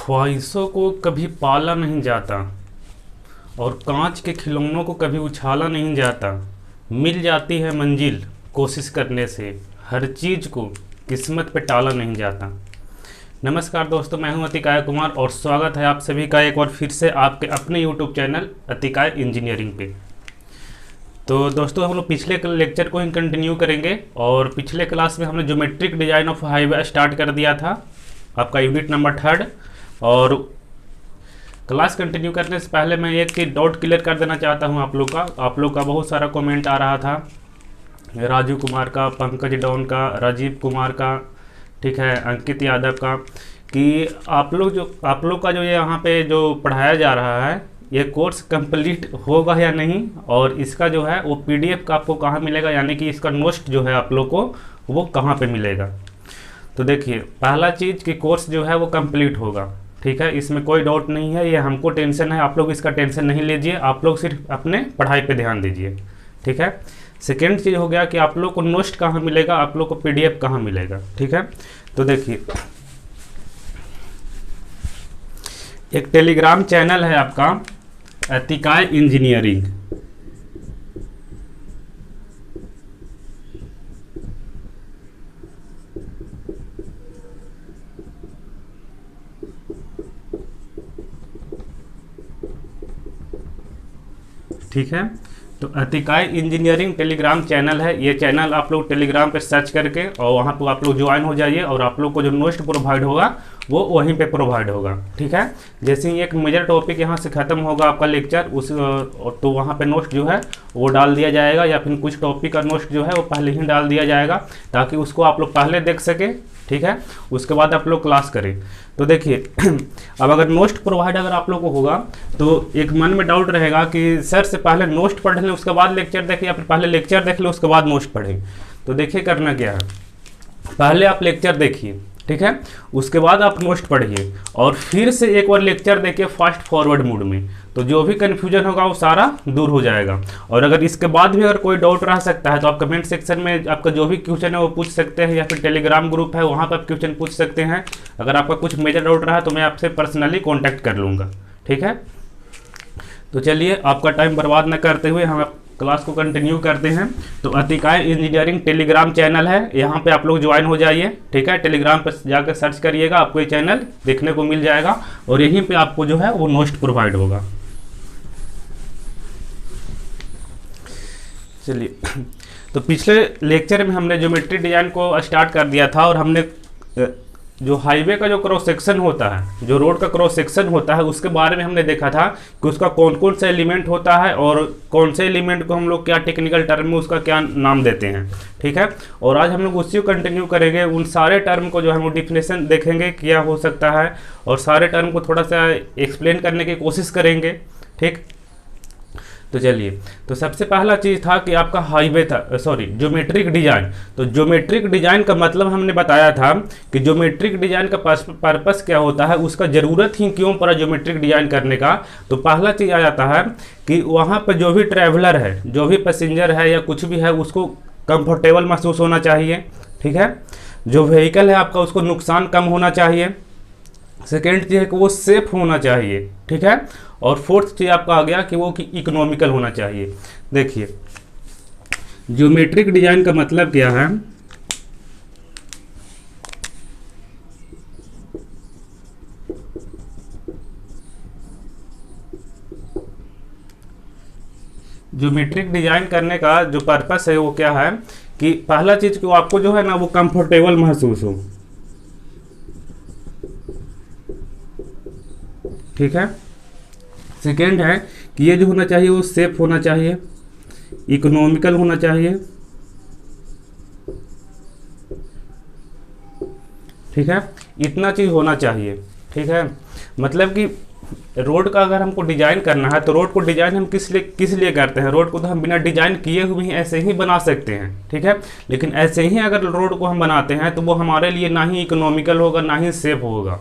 ख्वाहिशों को कभी पाला नहीं जाता और कांच के खिलौनों को कभी उछाला नहीं जाता। मिल जाती है मंजिल कोशिश करने से, हर चीज़ को किस्मत पे टाला नहीं जाता। नमस्कार दोस्तों, मैं हूं अतिकाय कुमार और स्वागत है आप सभी का एक बार फिर से आपके अपने YouTube चैनल अतिकाय इंजीनियरिंग पे। तो दोस्तों, हम लोग पिछले लेक्चर को ही कंटिन्यू करेंगे और पिछले क्लास में हमने geometric design of highway start कर दिया था, आपका यूनिट नंबर 3। और क्लास कंटिन्यू करने से पहले मैं एक चीज़ डाउट क्लियर कर देना चाहता हूं आप लोग का बहुत सारा कमेंट आ रहा था, राजू कुमार का, पंकज डॉन का, राजीव कुमार का, ठीक है, अंकित यादव का, कि आप लोग का जो यहाँ पे जो पढ़ाया जा रहा है ये कोर्स कंप्लीट होगा या नहीं, और इसका जो है वो पीडीएफ का आपको कहाँ मिलेगा, यानी कि इसका नोट्स जो है आप लोग को वो कहाँ पे मिलेगा। तो देखिए, पहला चीज़ कि कोर्स जो है वो कंप्लीट होगा, ठीक है, इसमें कोई डाउट नहीं है। ये हमको टेंशन है, आप लोग इसका टेंशन नहीं लीजिए, आप लोग सिर्फ अपने पढ़ाई पे ध्यान दीजिए, ठीक है। सेकेंड चीज़ हो गया कि आप लोग को नोट्स कहाँ मिलेगा, आप लोग को पीडीएफ कहाँ मिलेगा, ठीक है। तो देखिए, एक टेलीग्राम चैनल है आपका अतिकाय इंजीनियरिंग, ठीक है। तो अतिकाय इंजीनियरिंग टेलीग्राम चैनल है, ये चैनल आप लोग टेलीग्राम पे सर्च करके और वहाँ पर आप लोग ज्वाइन हो जाइए और आप लोग को जो नोट्स प्रोवाइड होगा वो वहीं पे प्रोवाइड होगा, ठीक है। जैसे ही एक मेजर टॉपिक यहाँ से ख़त्म होगा आपका लेक्चर, तो वहाँ पे नोट्स जो है वो डाल दिया जाएगा, या फिर कुछ टॉपिक का नोट्स जो है वो पहले ही डाल दिया जाएगा ताकि उसको आप लोग पहले देख सकें, ठीक है। उसके बाद आप लोग क्लास करें। तो देखिए अब अगर नोट्स प्रोवाइड अगर आप लोग को होगा तो एक मन में डाउट रहेगा कि सर से पहले नोट्स पढ़ लें उसके बाद लेक्चर देखें, या फिर पहले लेक्चर देख लें उसके बाद नोट्स पढ़ें। तो देखिए करना क्या है, पहले आप लेक्चर देखिए, ठीक है, उसके बाद आप नोट्स पढ़िए और फिर से एक बार लेक्चर देखिए फास्ट फॉरवर्ड मोड में, तो जो भी कन्फ्यूजन होगा वो सारा दूर हो जाएगा। और अगर इसके बाद भी अगर कोई डाउट रह सकता है तो आप कमेंट सेक्शन में आपका जो भी क्वेश्चन है वो पूछ सकते हैं, या फिर टेलीग्राम ग्रुप है वहाँ पर आप क्वेश्चन पूछ सकते हैं। अगर आपका कुछ मेजर डाउट रहा तो मैं आपसे पर्सनली कॉन्टैक्ट कर लूँगा, ठीक है। तो चलिए, आपका टाइम बर्बाद न करते हुए हम क्लास को कंटिन्यू करते हैं। तो अतिकाय इंजीनियरिंग टेलीग्राम चैनल है, यहाँ पे आप लोग ज्वाइन हो जाइए, ठीक है। टेलीग्राम पर जाकर सर्च करिएगा, आपको ये चैनल देखने को मिल जाएगा और यहीं पे आपको जो है वो नोट्स प्रोवाइड होगा। चलिए, तो पिछले लेक्चर में हमने ज्योमेट्री डिजाइन को स्टार्ट कर दिया था और हमने जो हाईवे का जो क्रॉस सेक्शन होता है, जो रोड का क्रॉस सेक्शन होता है, उसके बारे में हमने देखा था कि उसका कौन कौन सा एलिमेंट होता है और कौन से एलिमेंट को हम लोग क्या टेक्निकल टर्म में उसका क्या नाम देते हैं, ठीक है। और आज हम लोग उसी को कंटिन्यू करेंगे, उन सारे टर्म को जो है वो डिफिनेशन देखेंगे क्या हो सकता है और सारे टर्म को थोड़ा सा एक्सप्लेन करने की कोशिश करेंगे, ठीक। तो चलिए, तो सबसे पहला चीज़ था कि आपका हाईवे था, ज्योमेट्रिक डिजाइन। तो ज्योमेट्रिक डिजाइन का मतलब हमने बताया था कि ज्योमेट्रिक डिजाइन का पर्पस क्या होता है, उसका ज़रूरत ही क्यों पड़ा ज्योमेट्रिक डिजाइन करने का। तो पहला चीज़ आ जाता है कि वहाँ पर जो भी ट्रैवलर है, जो भी पैसेंजर है या कुछ भी है, उसको कंफर्टेबल महसूस होना चाहिए, ठीक है। जो व्हीकल है आपका उसको नुकसान कम होना चाहिए। सेकेंड चीज़ है कि वो सेफ होना चाहिए, ठीक है। और फोर्थ चीज़ आपका आ गया कि वो कि इकोनॉमिकल होना चाहिए। देखिए, ज्योमेट्रिक डिजाइन का मतलब क्या है, ज्योमेट्रिक डिजाइन करने का जो पर्पस है वो क्या है कि पहला चीज़ कि वो आपको जो है ना वो कंफर्टेबल महसूस हो, ठीक है। सेकेंड है कि ये जो होना चाहिए वो सेफ होना चाहिए, इकोनॉमिकल होना चाहिए, ठीक है। इतना चीज़ होना चाहिए, ठीक है। मतलब कि रोड का अगर हमको डिजाइन करना है तो रोड को डिजाइन हम किस लिए करते हैं, रोड को तो हम बिना डिजाइन किए हुए ही ऐसे ही बना सकते हैं, ठीक है। लेकिन ऐसे ही अगर रोड को हम बनाते हैं तो वो हमारे लिए ना ही इकोनॉमिकल होगा ना ही सेफ होगा।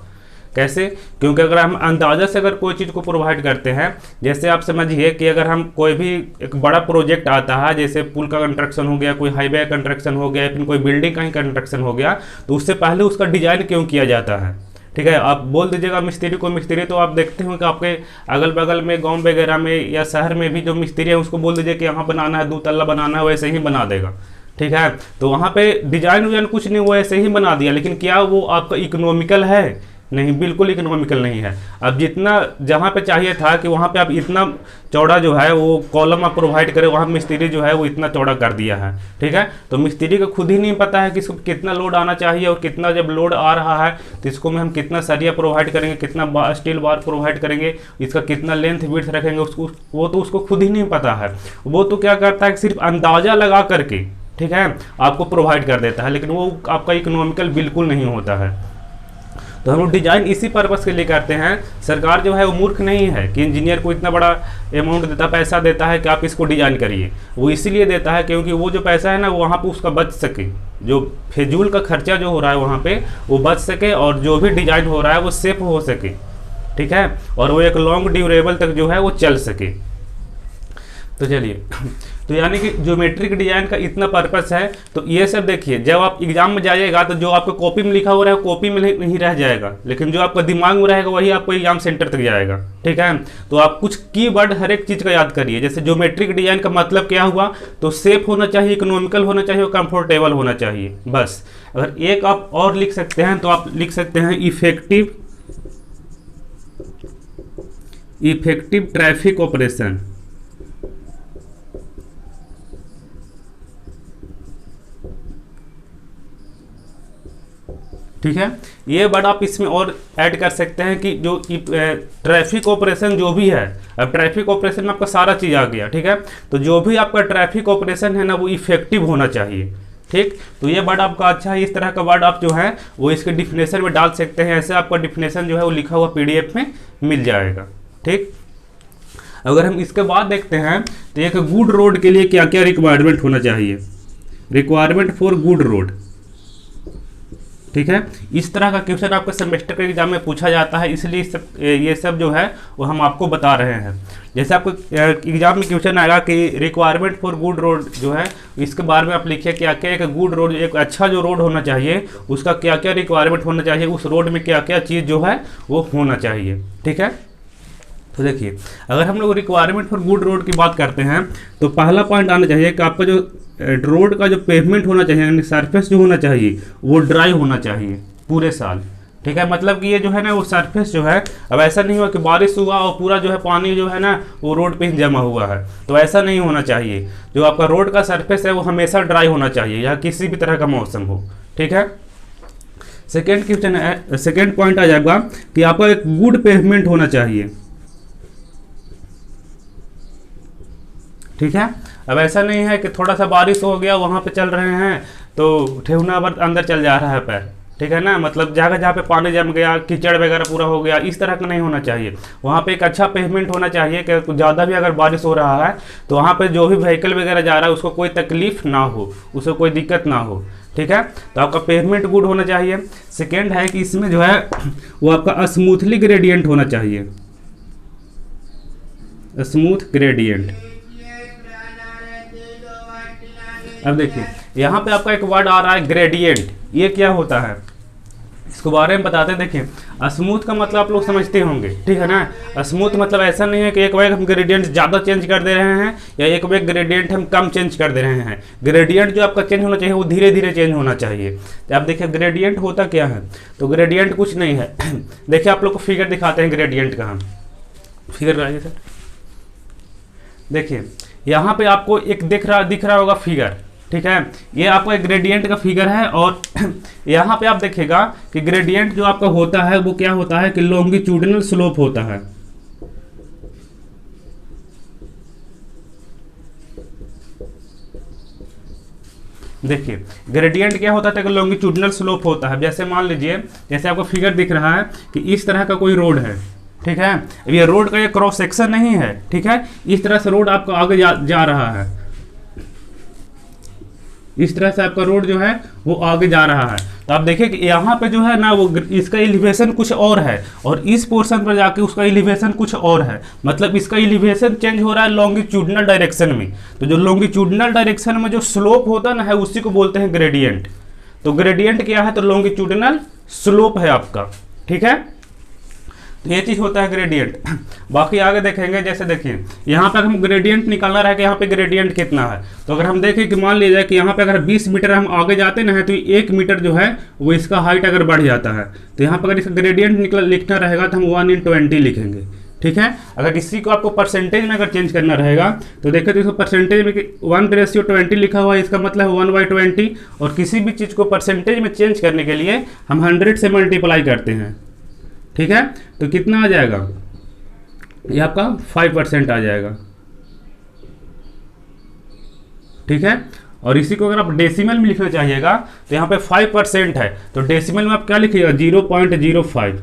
कैसे? क्योंकि अगर हम अंदाज़ा से अगर कोई चीज़ को प्रोवाइड करते हैं, जैसे आप समझिए कि अगर हम कोई भी एक बड़ा प्रोजेक्ट आता है, जैसे पुल का कंस्ट्रक्शन हो गया, कोई हाईवे का कंस्ट्रक्शन हो गया, फिर कोई बिल्डिंग का ही कंस्ट्रक्शन हो गया, तो उससे पहले उसका डिजाइन क्यों किया जाता है? ठीक है, आप बोल दीजिएगा मिस्त्री को, मिस्त्री तो आप देखते हो कि आपके अगल बगल में गांव वगैरह में या शहर में भी जो मिस्त्री है उसको बोल दीजिए कि यहाँ बनाना है, 2 तल्ला बनाना है, वैसे ही बना देगा। ठीक है, तो वहाँ पे डिजाइन विजाइन कुछ नहीं, वो ऐसे ही बना दिया, लेकिन क्या वो आपका इकोनॉमिकल है? नहीं, बिल्कुल इकोनॉमिकल नहीं है। अब जितना जहाँ पे चाहिए था कि वहाँ पे आप इतना चौड़ा जो है वो कॉलम आप प्रोवाइड करें, वहाँ मिस्त्री जो है वो इतना चौड़ा कर दिया है। ठीक है, तो मिस्त्री को खुद ही नहीं पता है कि इसको कितना लोड आना चाहिए, और कितना जब लोड आ रहा है तो इसको में हम कितना सरिया प्रोवाइड करेंगे, कितना स्टील बार प्रोवाइड करेंगे, इसका कितना लेंथ विड्थ रखेंगे, उसको वो तो उसको खुद ही नहीं पता है। वो तो क्या करता है, सिर्फ अंदाजा लगा करके, ठीक है, आपको प्रोवाइड कर देता है, लेकिन वो आपका इकोनॉमिकल बिल्कुल नहीं होता है। तो हम लोग डिजाइन इसी पर्पस के लिए करते हैं। सरकार जो है वो मूर्ख नहीं है कि इंजीनियर को इतना बड़ा अमाउंट देता, पैसा देता है कि आप इसको डिजाइन करिए। वो इसीलिए देता है क्योंकि वो जो पैसा है ना वो वहाँ पे उसका बच सके, जो फिजूल का खर्चा जो हो रहा है वहाँ पे वो बच सके, और जो भी डिजाइन हो रहा है वो सेफ हो सके। ठीक है, और वो एक लॉन्ग ड्यूरेबल तक जो है वो चल सके। तो चलिए, तो यानी कि ज्योमेट्रिक डिजाइन का इतना पर्पस है। तो ये सब देखिए, जब आप एग्जाम में जाइएगा तो जो आपको कॉपी में लिखा हुआ है कॉपी में नहीं रह जाएगा, लेकिन जो आपका दिमाग में रहेगा वही आपको एग्जाम सेंटर तक जाएगा। ठीक है, तो आप कुछ कीवर्ड हर एक चीज़ का याद करिए। जैसे ज्योमेट्रिक डिजाइन का मतलब क्या हुआ, तो सेफ होना चाहिए, इकोनॉमिकल होना चाहिए और कंफर्टेबल होना चाहिए, बस। अगर एक आप और लिख सकते हैं तो आप लिख सकते हैं इफेक्टिव ट्रैफिक ऑपरेशन। ठीक है, ये वर्ड आप इसमें और ऐड कर सकते हैं कि जो ट्रैफिक ऑपरेशन जो भी है, अब ट्रैफिक ऑपरेशन में आपका सारा चीज़ आ गया। ठीक है, तो जो भी आपका ट्रैफिक ऑपरेशन है ना वो इफेक्टिव होना चाहिए। ठीक, तो ये वर्ड आपका अच्छा है। इस तरह का वर्ड आप जो है वो इसके डिफिनेशन में डाल सकते हैं। ऐसे आपका डिफिनेशन जो है वो लिखा हुआ PDF में मिल जाएगा। ठीक, अगर हम इसके बाद देखते हैं तो एक गुड रोड के लिए क्या क्या रिक्वायरमेंट होना चाहिए, रिक्वायरमेंट फॉर गुड रोड। ठीक है, इस तरह का क्वेश्चन आपके सेमेस्टर के एग्जाम में पूछा जाता है, इसलिए ये सब जो है वो हम आपको बता रहे हैं। जैसे आपको एग्जाम में क्वेश्चन आएगा कि रिक्वायरमेंट फॉर गुड रोड जो है, इसके बारे में आप लिखिए क्या क्या एक गुड रोड, एक अच्छा जो रोड होना चाहिए उसका क्या क्या रिक्वायरमेंट होना चाहिए, उस रोड में क्या क्या चीज़ जो है वो होना चाहिए। ठीक है, तो देखिए, अगर हम लोग रिक्वायरमेंट फॉर गुड रोड की बात करते हैं तो पहला पॉइंट आना चाहिए कि आपका जो रोड का जो पेवमेंट होना चाहिए, यानी सरफेस जो होना चाहिए वो ड्राई होना चाहिए पूरे साल। ठीक है, मतलब कि ये जो है ना वो सरफेस जो है, अब ऐसा नहीं हुआ कि बारिश हुआ और पूरा जो है पानी जो है ना वो रोड पे ही जमा हुआ है, तो ऐसा नहीं होना चाहिए। जो आपका रोड का सरफेस है वो हमेशा ड्राई होना चाहिए, या किसी भी तरह का मौसम हो। ठीक है, सेकेंड क्वेश्चन है, सेकेंड पॉइंट आ जाएगा कि आपका एक गुड पेवमेंट होना चाहिए। ठीक है, अब ऐसा नहीं है कि थोड़ा सा बारिश हो गया वहाँ पे चल रहे हैं तो ठेहुना भर अंदर चल जा रहा है पैर। ठीक है ना, मतलब जगह जहाँ पे पानी जम गया, कीचड़ वगैरह पूरा हो गया, इस तरह का नहीं होना चाहिए। वहाँ पे एक अच्छा पेवमेंट होना चाहिए कि ज़्यादा भी अगर बारिश हो रहा है तो वहाँ पे जो भी व्हीकल वगैरह जा रहा है उसको कोई तकलीफ ना हो, उसको कोई दिक्कत ना हो। ठीक है, तो आपका पेवमेंट गुड होना चाहिए। सेकेंड है कि इसमें जो है वो आपका स्मूथली ग्रेडियंट होना चाहिए, स्मूथ ग्रेडियंट। अब देखिए, यहाँ पे आपका एक वर्ड आ रहा है ग्रेडियंट, ये क्या होता है इसके बारे में बताते हैं। देखिए, स्मूथ का मतलब आप लोग समझते होंगे, ठीक है ना। स्मूथ मतलब ऐसा नहीं है कि एक बार हम ग्रेडियंट ज़्यादा चेंज कर दे रहे हैं या एक बार ग्रेडियंट हम कम चेंज कर दे रहे हैं। ग्रेडियंट जो आपका चेंज होना चाहिए वो धीरे धीरे चेंज होना चाहिए। तो आप देखिए ग्रेडियंट होता क्या है, तो ग्रेडियंट कुछ नहीं है। देखिए आप लोग को फिगर दिखाते हैं ग्रेडियंट का, हम फिगर लगाइए सर। देखिए यहाँ पे आपको एक दिख रहा होगा फिगर, ठीक है, ये आपका एक ग्रेडियंट का फिगर है। और यहाँ पे आप देखिएगा कि ग्रेडियंट जो आपका होता है वो क्या होता है कि लॉन्गिट्यूडिनल स्लोप होता है। देखिए ग्रेडियंट क्या होता है कि लॉन्गिट्यूडिनल स्लोप होता है। जैसे मान लीजिए, जैसे आपको फिगर दिख रहा है कि इस तरह का कोई रोड है, ठीक है, अब ये रोड का ये क्रॉस सेक्शन नहीं है, ठीक है, इस तरह से रोड आपका आगे जा रहा है, इस तरह से आपका रोड जो है वो आगे जा रहा है। तो आप देखिए कि यहाँ पे जो है ना वो इसका एलिवेशन कुछ और है और इस पोर्शन पर जाके उसका एलिवेशन कुछ और है, मतलब इसका एलिवेशन चेंज हो रहा है लॉन्गिट्यूडिनल डायरेक्शन में। तो जो लॉन्गिट्यूडिनल डायरेक्शन में जो स्लोप होता ना है उसी को बोलते हैं ग्रेडियंट। तो ग्रेडियंट क्या है, तो लॉन्गिट्यूडिनल स्लोप है आपका, ठीक है, तो ये चीज़ होता है ग्रेडियंट। बाकी आगे देखेंगे, जैसे देखिए यहाँ पर हम ग्रेडियंट निकालना रहा है कि यहाँ पे ग्रेडियंट कितना है। तो अगर हम देखें कि मान लीजिए कि यहाँ पे अगर 20 मीटर हम आगे जाते ना है तो 1 मीटर जो है वो इसका हाइट अगर बढ़ जाता है, तो यहाँ पर अगर इसका ग्रेडियंट लिखना रहेगा तो हम 1/20 लिखेंगे। ठीक है, अगर किसी को आपको परसेंटेज में अगर चेंज करना रहेगा तो देखो तो इसको परसेंटेज में 1/20 लिखा हुआ है, इसका मतलब है 1/20। और किसी भी चीज़ को परसेंटेज में चेंज करने के लिए हम 100 से मल्टीप्लाई करते हैं। ठीक है, तो कितना आ जाएगा, ये आपका 5% आ जाएगा। ठीक है, और इसी को अगर आप डेसिमल में लिखना चाहिएगा तो यहाँ पे 5% है, तो डेसिमल में आप क्या लिखिएगा 0.05।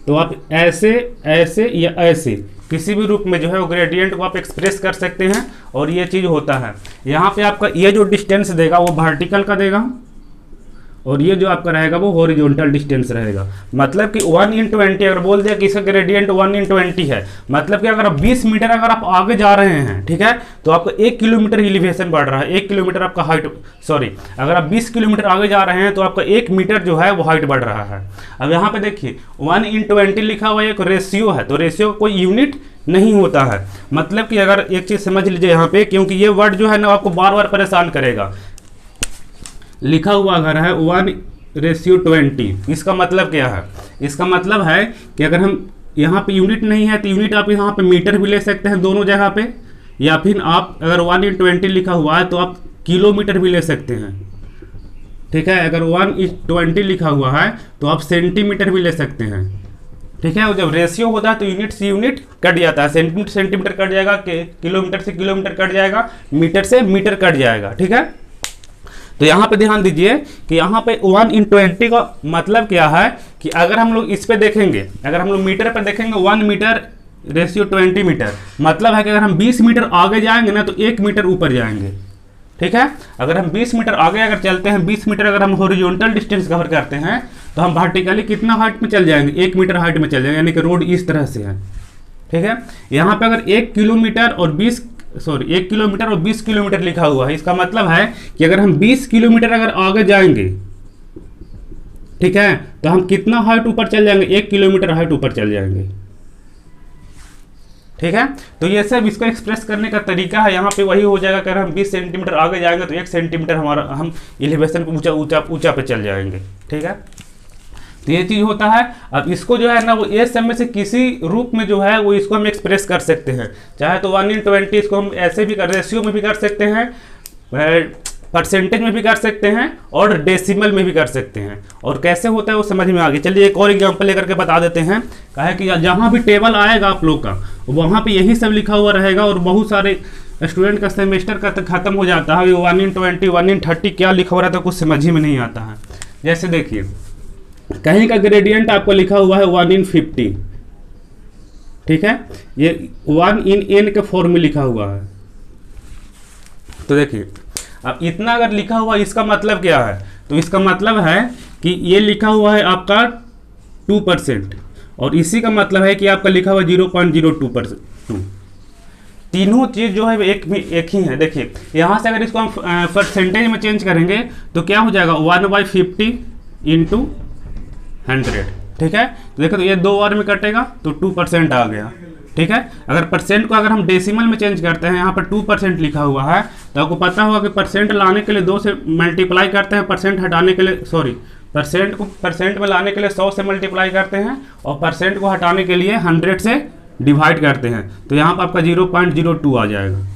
तो आप ऐसे ऐसे या ऐसे किसी भी रूप में जो है वो ग्रेडियंट को आप एक्सप्रेस कर सकते हैं। और ये चीज़ होता है, यहाँ पे आपका ये जो डिस्टेंस देगा वो वर्टिकल का देगा और ये जो आपका रहेगा वो हॉरिजॉन्टल डिस्टेंस रहेगा। मतलब कि 1/20 अगर बोल दिया कि इसका ग्रेडियंट 1/20 है, मतलब कि अगर आप 20 मीटर अगर आप आगे जा रहे हैं, ठीक है, तो आपका 1 किलोमीटर एलिवेशन बढ़ रहा है, 1 किलोमीटर आपका हाइट, सॉरी अगर आप 20 किलोमीटर आगे जा रहे हैं तो आपका 1 मीटर जो है वो हाइट बढ़ रहा है। अब यहाँ पे देखिए 1/20 लिखा हुआ एक रेशियो है, तो रेशियो कोई यूनिट नहीं होता है। मतलब कि अगर एक चीज़ समझ लीजिए यहाँ पे, क्योंकि ये वर्ड जो है ना आपको बार बार परेशान करेगा, लिखा हुआ अगर है 1/20, इसका मतलब क्या है, इसका मतलब है कि अगर हम यहाँ पे यूनिट नहीं है तो यूनिट आप यहाँ पे मीटर भी ले सकते हैं दोनों जगह पे, या फिर आप अगर 1/20 लिखा हुआ है तो आप किलोमीटर भी ले सकते हैं। ठीक है, अगर 1/20 लिखा हुआ है तो आप सेंटीमीटर भी ले सकते हैं। ठीक है, और जब रेशियो होता है तो यूनिट से यूनिट कट जाता है, सेंटीमीटर सेंटीमीटर कट जाएगा, किलोमीटर से किलोमीटर कट जाएगा, मीटर से मीटर कट जाएगा। ठीक है, तो यहाँ पे ध्यान दीजिए कि यहाँ पे 1/20 का मतलब क्या है कि अगर हम लोग इस पे देखेंगे, अगर हम लोग मीटर पे देखेंगे 1 मीटर रेशियो 20 मीटर, मतलब है कि अगर हम 20 मीटर आगे जाएंगे ना तो 1 मीटर ऊपर जाएंगे। ठीक है, अगर हम 20 मीटर आगे अगर चलते हैं, 20 मीटर अगर हम हॉरिजॉन्टल डिस्टेंस कवर करते हैं तो हम वर्टिकली कितना हाइट में चल जाएंगे, 1 मीटर हाइट में चल जाएंगे, यानी कि रोड इस तरह से है। ठीक है, यहाँ पे अगर 1 किलोमीटर और 20 किलोमीटर लिखा हुआ है, इसका मतलब है कि अगर हम 20 किलोमीटर अगर आगे जाएंगे, ठीक है, तो हम कितना हाइट ऊपर चल जाएंगे, 1 किलोमीटर हाइट ऊपर चल जाएंगे। ठीक है, तो ये सब इसको एक्सप्रेस करने का तरीका है। यहाँ पे वही हो जाएगा कि अगर हम 20 सेंटीमीटर आगे जाएंगे तो 1 सेंटीमीटर हम एलिवेशन को ऊंचा पे चल जाएंगे। ठीक है, तो ये चीज़ होता है। अब इसको जो है ना वो ये सब में से किसी रूप में जो है वो इसको हम एक्सप्रेस कर सकते हैं, चाहे तो 1/20 इसको हम ऐसे भी रेशियो में भी कर सकते हैं, परसेंटेज में भी कर सकते हैं और डेसिमल में भी कर सकते हैं। और कैसे होता है वो समझ में आ गया। चलिए एक और एग्जांपल लेकर के बता देते हैं। कहा है कि जहाँ भी टेबल आएगा आप लोग का वहाँ पे यही सब लिखा हुआ रहेगा और बहुत सारे स्टूडेंट का सेमेस्टर का खत्म हो जाता है, 1/20 1/30 क्या लिखा हो रहा था कुछ समझ ही में नहीं आता है। जैसे देखिए कहीं का ग्रेडियंट आपको लिखा हुआ है 1/50, ठीक है, ये 1/n के फॉर्म में लिखा हुआ है। तो देखिए अब इतना अगर लिखा हुआ इसका मतलब क्या है, तो इसका मतलब है कि ये लिखा हुआ है आपका 2% और इसी का मतलब है कि आपका लिखा हुआ 0.02%। तीनों चीज़ जो है एक ही है। देखिए यहाँ से अगर इसको हम परसेंटेज में चेंज करेंगे तो क्या हो जाएगा 1/50 × 100। ठीक है, तो देखो तो ये 2 बार में कटेगा तो 2% आ गया। ठीक है, अगर परसेंट को अगर हम डेसिमल में चेंज करते हैं, यहाँ पर 2% लिखा हुआ है, तो आपको पता होगा कि परसेंट लाने के लिए 2 से मल्टीप्लाई करते हैं, परसेंट हटाने के लिए परसेंट को परसेंट में लाने के लिए 100 से मल्टीप्लाई करते हैं और परसेंट को हटाने के लिए 100 से डिवाइड करते हैं, तो यहाँ पर आपका 0.02 आ जाएगा।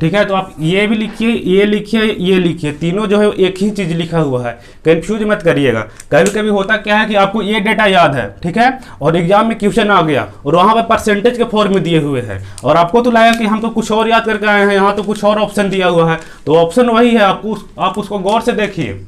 ठीक है, तो आप ये भी लिखिए, ये लिखिए, ये लिखिए, तीनों जो है एक ही चीज़ लिखा हुआ है, कंफ्यूज मत करिएगा। कभी कभी होता क्या है कि आपको ये डेटा याद है, ठीक है, और एग्जाम में क्वेश्चन आ गया और वहाँ पर परसेंटेज के फॉर्म में दिए हुए हैं और आपको तो लगा कि हम तो कुछ और याद करके आए हैं, यहाँ तो कुछ और ऑप्शन दिया हुआ है, तो ऑप्शन वही है, आप उसको गौर से देखिए।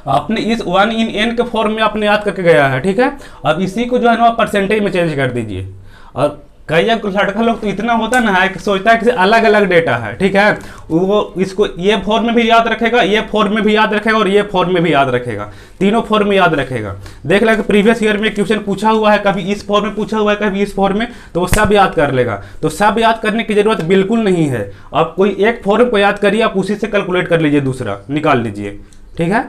आपने इस 1/n के फॉर्म में आपने याद करके गया है। ठीक है, अब इसी को जो है ना परसेंटेज में चेंज कर दीजिए। और कई लड़का लोग तो इतना होता ना है कि सोचता है कि अलग अलग डेटा है, ठीक है, वो इसको ये फॉर्म में भी याद रखेगा, ये फॉर्म में भी याद रखेगा और ये फॉर्म में भी याद रखेगा, तीनों फॉर्म में याद रखेगा। देख लेगा प्रीवियस ईयर में क्वेश्चन पूछा हुआ है, कभी इस फॉर्म में पूछा हुआ है, कभी इस फॉर्म में, तो वो सब याद कर लेगा। तो सब याद करने की जरूरत बिल्कुल नहीं है। आप कोई एक फॉर्म को याद करिए, आप उसी से कैलकुलेट कर लीजिए, दूसरा निकाल लीजिए। ठीक है,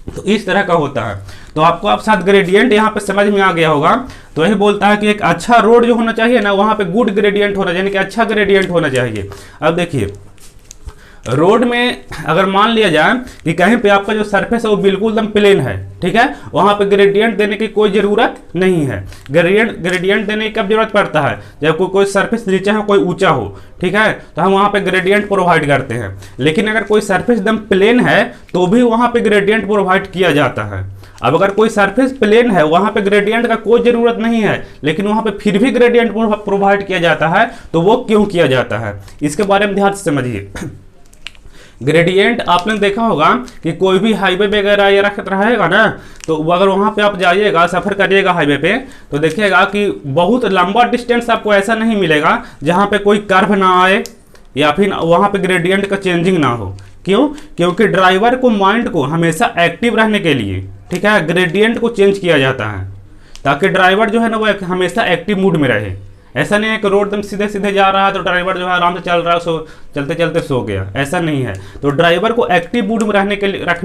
तो इस तरह का होता है। तो आपको आप साथ ग्रेडियंट यहाँ पे समझ में आ गया होगा। तो यही बोलता है कि एक अच्छा रोड जो होना चाहिए ना, वहाँ पे गुड ग्रेडियंट होना चाहिए, यानी कि अच्छा ग्रेडियंट होना चाहिए। अब देखिए रोड में अगर मान लिया जाए कि कहीं पे आपका जो सरफेस है वो बिल्कुल एकदम प्लेन है, ठीक है, वहाँ पे ग्रेडियंट देने की कोई ज़रूरत नहीं है। ग्रेडियंट देने की कब जरूरत पड़ता है, जब कोई सरफेस नीचे हो कोई ऊंचा हो, ठीक है, तो हम वहाँ पे ग्रेडियंट प्रोवाइड करते हैं। लेकिन अगर कोई सरफेस एकदम प्लेन है तो भी वहाँ पे ग्रेडियंट प्रोवाइड किया जाता है। अब अगर कोई सरफेस प्लेन है, वहाँ पे ग्रेडियंट का कोई ज़रूरत नहीं है, लेकिन वहाँ पे फिर भी ग्रेडियंट प्रोवाइड किया जाता है, तो वो क्यों किया जाता है, इसके बारे में ध्यान से समझिए। ग्रेडियंट आपने देखा होगा कि कोई भी हाईवे वगैरह ये रहेगा ना, तो अगर वहाँ पे आप जाइएगा, सफ़र करिएगा हाईवे पे, तो देखिएगा कि बहुत लंबा डिस्टेंस आपको ऐसा नहीं मिलेगा जहाँ पे कोई कर्व ना आए या फिर वहाँ पे ग्रेडियंट का चेंजिंग ना हो। क्यों? क्योंकि ड्राइवर को माइंड को हमेशा एक्टिव रहने के लिए, ठीक है, ग्रेडियंट को चेंज किया जाता है, ताकि ड्राइवर जो है ना वो हमेशा एक्टिव मूड में रहे। ऐसा नहीं है कि रोड एकदम सीधे सीधे जा रहा है तो ड्राइवर जो है आराम से चल रहा है, चलते चलते सो गया, ऐसा नहीं है। तो ड्राइवर को एक्टिव मूड में रखने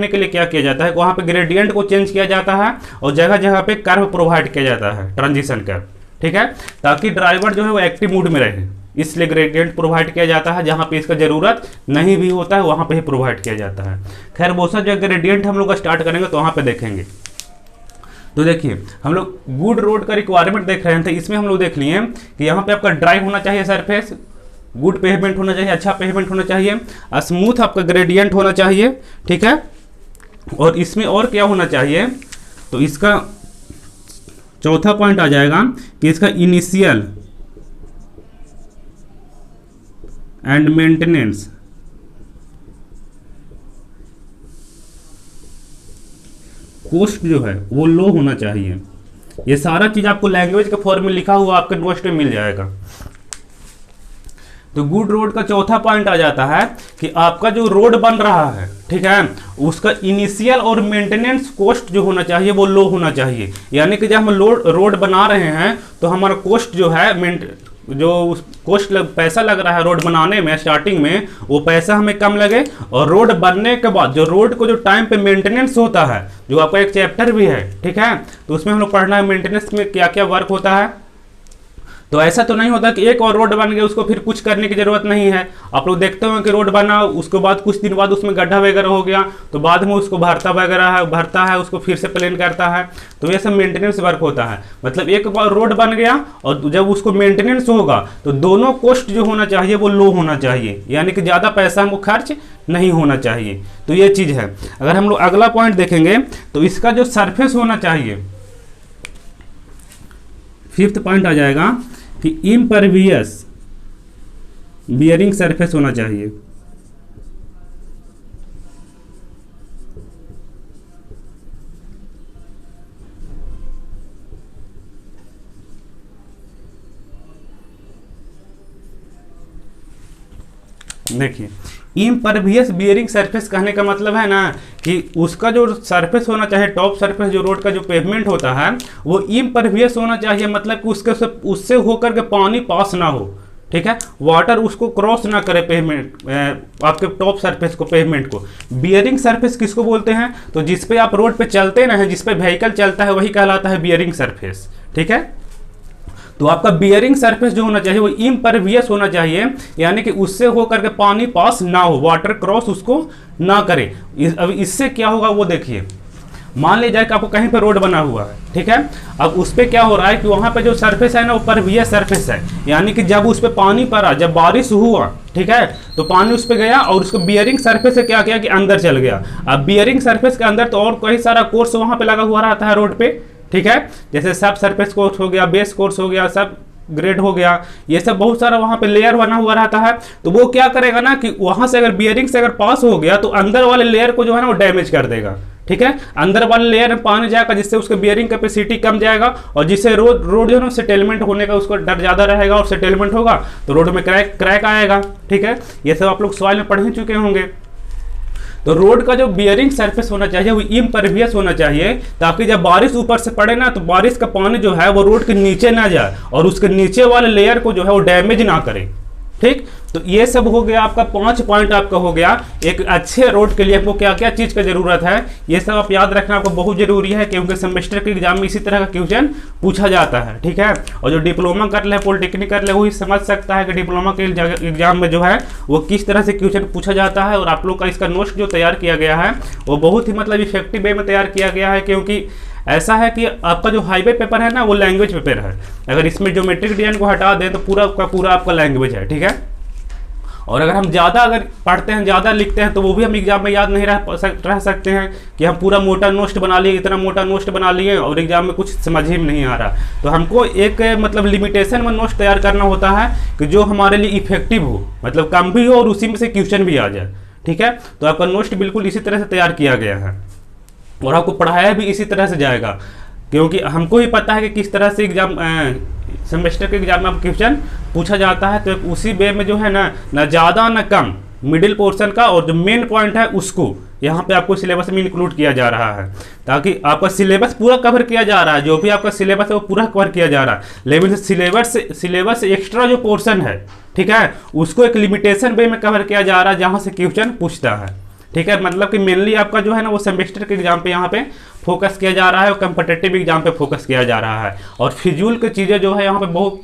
के लिए क्या किया जाता है, वहाँ पे ग्रेडियंट को चेंज किया जाता है और जगह जगह पे कर्व प्रोवाइड किया जाता है, ट्रांजिशन कर्व, ठीक है, ताकि ड्राइवर जो है वो एक्टिव मूड में रहे। इसलिए ग्रेडियंट प्रोवाइड किया जाता है, जहाँ पे इसका ज़रूरत नहीं भी होता है वहाँ पे ही प्रोवाइड किया जाता है। खैर बहुत सा जो ग्रेडियंट हम लोग स्टार्ट करेंगे तो वहाँ पे देखेंगे। तो देखिए हम लोग गुड रोड का रिक्वायरमेंट देख रहे थे, इसमें हम लोग देख लिए कि यहाँ पे आपका ड्राई होना चाहिए सरफेस, गुड पेवमेंट होना चाहिए, अच्छा पेवमेंट होना चाहिए, स्मूथ आपका ग्रेडियंट होना चाहिए, ठीक है, और इसमें और क्या होना चाहिए, तो इसका चौथा पॉइंट आ जाएगा कि इसका इनिशियल एंड मेंटेनेंस कॉस्ट जो है वो लो होना चाहिए। ये सारा चीज आपको लैंग्वेज के फॉर्म में लिखा हुआ आपके नोट्स में मिल जाएगा। तो गुड रोड का चौथा पॉइंट आ जाता है कि आपका जो रोड बन रहा है, ठीक है, उसका इनिशियल और मेंटेनेंस कॉस्ट जो होना चाहिए वो लो होना चाहिए। यानी कि जब हम रोड बना रहे हैं तो हमारा कॉस्ट जो है जो पैसा लग रहा है रोड बनाने में स्टार्टिंग में, वो पैसा हमें कम लगे, और रोड बनने के बाद जो रोड को जो टाइम पे मेंटेनेंस होता है, जो आपका एक चैप्टर भी है, ठीक है, तो उसमें हम लोग पढ़ना है मेंटेनेंस में क्या क्या वर्क होता है। तो ऐसा तो नहीं होता कि एक और रोड बन गया उसको फिर कुछ करने की जरूरत नहीं है। आप लोग देखते हो कि रोड बना, उसके बाद कुछ दिन बाद उसमें गड्ढा वगैरह हो गया तो बाद में उसको भरता है उसको फिर से प्लेन करता है। तो ये सब मेंटेनेंस वर्क होता है। मतलब एक बार रोड बन गया और जब उसको मेंटेनेंस होगा तो दोनों कॉस्ट जो होना चाहिए वो लो होना चाहिए, यानी कि ज़्यादा पैसा हमको खर्च नहीं होना चाहिए। तो ये चीज़ है। अगर हम लोग अगला पॉइंट देखेंगे तो इसका जो सरफेस होना चाहिए, फिफ्थ पॉइंट आ जाएगा कि इम्परवियस बियरिंग सरफेस होना चाहिए। देखिए इम्परवियस बियरिंग सरफेस कहने का मतलब है ना कि उसका जो सरफेस होना चाहिए, टॉप सरफेस जो रोड का जो पेवमेंट होता है वो इम्परवियस होना चाहिए। मतलब कि उससे होकर के पानी पास ना हो, ठीक है, वाटर उसको क्रॉस ना करे पेवमेंट, आपके टॉप सरफेस को, पेवमेंट को। बियरिंग सरफेस किसको बोलते हैं, तो जिस पे आप रोड पे चलते ना है, जिस पे व्हीकल चलता है वही कहलाता है बियरिंग सरफेस, ठीक है। तो आपका बियरिंग सरफेस जो होना चाहिए वो इम्परवियस होना चाहिए, यानी कि उससे होकर के पानी पास ना हो, वाटर क्रॉस उसको ना करे। अब इससे क्या होगा वो देखिए। मान लीजिए कि आपको कहीं पे रोड बना हुआ है, ठीक है, अब उस पर क्या हो रहा है कि वहाँ पे जो सरफेस है ना वो परवियस सरफेस है, यानी कि जब उस पर पानी पड़ा, जब बारिश हुआ, ठीक है, तो पानी उस पर गया और उसको बियरिंग सरफेस से क्या किया कि अंदर चल गया। अब बियरिंग सरफेस के अंदर तो और कई सारा कोर्स वहाँ पे लगा हुआ रहता है रोड पे, ठीक है, जैसे सब सरफेस कोर्स हो गया, बेस कोर्स हो गया, सब ग्रेड हो गया, ये सब बहुत सारा वहाँ पे लेयर बना हुआ रहता है। तो वो क्या करेगा ना कि वहाँ से अगर बियरिंग से अगर पास हो गया तो अंदर वाले लेयर को जो है ना वो डैमेज कर देगा, ठीक है, अंदर वाले लेयर में पानी जाएगा जिससे उसके बियरिंग कैपेसिटी कम जाएगा और जिससे रोड जो है ना सेटलमेंट होने का उसको डर ज़्यादा रहेगा और सेटलमेंट होगा तो रोड में क्रैक आएगा, ठीक है। ये सब आप लोग सॉइल में पढ़ ही चुके होंगे। तो रोड का जो बियरिंग सरफेस होना चाहिए वो इम्परवियस होना चाहिए, ताकि जब बारिश ऊपर से पड़े ना तो बारिश का पानी जो है वो रोड के नीचे ना जाए और उसके नीचे वाले लेयर को जो है वो डैमेज ना करे, ठीक। तो ये सब हो गया आपका 5 पॉइंट आपका हो गया। एक अच्छे रोड के लिए आपको क्या क्या चीज़ का ज़रूरत है, ये सब आप याद रखना आपको बहुत ज़रूरी है, क्योंकि सेमेस्टर के एग्जाम में इसी तरह का क्वेश्चन पूछा जाता है, ठीक है। और जो डिप्लोमा कर ले, पॉलिटेक्निक कर ले, वही समझ सकता है कि डिप्लोमा के एग्जाम में जो है वो किस तरह से क्वेश्चन पूछा जाता है। और आप लोग का इसका नोट्स जो तैयार किया गया है वो बहुत ही मतलब इफेक्टिव वे में तैयार किया गया है, क्योंकि ऐसा है कि आपका जो हाईवे पेपर है ना वो लैंग्वेज पेपर है। अगर इसमें ज्योमेट्रिक डिजाइन को हटा दें तो पूरा का पूरा आपका लैंग्वेज है, ठीक है। और अगर हम ज़्यादा अगर पढ़ते हैं, ज़्यादा लिखते हैं, तो वो भी हम एग्जाम में याद नहीं रह सकते हैं कि हम पूरा मोटा नोट्स बना लिए, इतना मोटा नोट्स बना लिए और एग्जाम में कुछ समझ ही नहीं आ रहा। तो हमको एक मतलब लिमिटेशन में नोट्स तैयार करना होता है कि जो हमारे लिए इफेक्टिव हो, मतलब कम भी हो और उसी में से क्वेश्चन भी आ जाए, ठीक है। तो आपका नोट्स बिल्कुल इसी तरह से तैयार किया गया है और आपको पढ़ाया भी इसी तरह से जाएगा, क्योंकि हमको ही पता है कि किस तरह से एग्जाम सेमेस्टर के एग्जाम में क्वेश्चन पूछा जाता है। तो उसी वे में जो है ना ज़्यादा ना कम, मिडिल पोर्शन का और जो मेन पॉइंट है उसको यहाँ पे आपको सिलेबस में इंक्लूड किया जा रहा है, ताकि आपका सिलेबस पूरा कवर किया जा रहा है। जो भी आपका सिलेबस है वो पूरा कवर किया जा रहा है, लेकिन सिलेबस से एक्स्ट्रा जो पोर्शन है, ठीक है, उसको एक लिमिटेशन वे में कवर किया जा रहा है जहाँ से क्वेश्चन पूछता है, ठीक है। मतलब कि मेनली आपका जो है ना वो सेमेस्टर के एग्जाम पे यहाँ पे फोकस किया जा रहा है और कम्पिटिटिव एग्जाम पे फोकस किया जा रहा है। और फिजूल की चीज़ें जो है यहाँ पे बहुत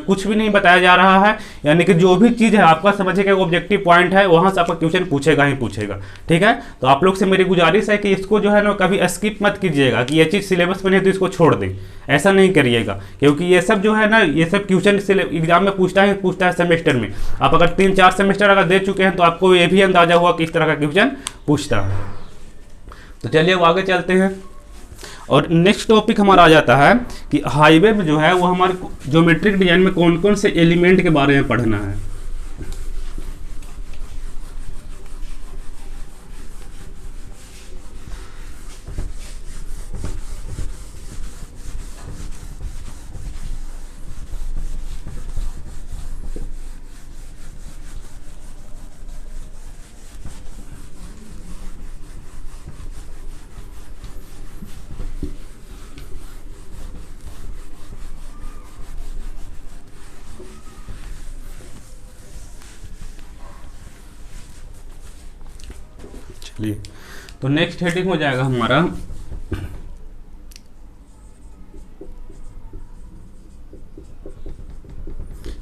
कुछ भी नहीं बताया जा रहा है, यानी कि जो भी चीज़ है आपका समझिएगा ऑब्जेक्टिव पॉइंट है, वहाँ से आपका क्वेश्चन पूछेगा ही पूछेगा, ठीक है। तो आप लोग से मेरी गुजारिश है कि इसको जो है ना कभी स्किप मत कीजिएगा कि ये चीज़ सिलेबस में नहीं तो इसको छोड़ दें, ऐसा नहीं करिएगा, क्योंकि ये सब जो है ना ये सब क्वेश्चन एग्जाम में पूछता है सेमेस्टर में। आप अगर 3-4 सेमेस्टर अगर दे चुके हैं तो आपको ये भी अंदाजा हुआ कि इस तरह का क्वेश्चन पूछता है। तो चलिए अब आगे चलते हैं और नेक्स्ट टॉपिक हमारा आ जाता है कि हाईवे में जो है वो हमारे ज्योमेट्रिक डिजाइन में कौन कौन से एलिमेंट के बारे में पढ़ना है। तो नेक्स्ट हेडिंग हो जाएगा हमारा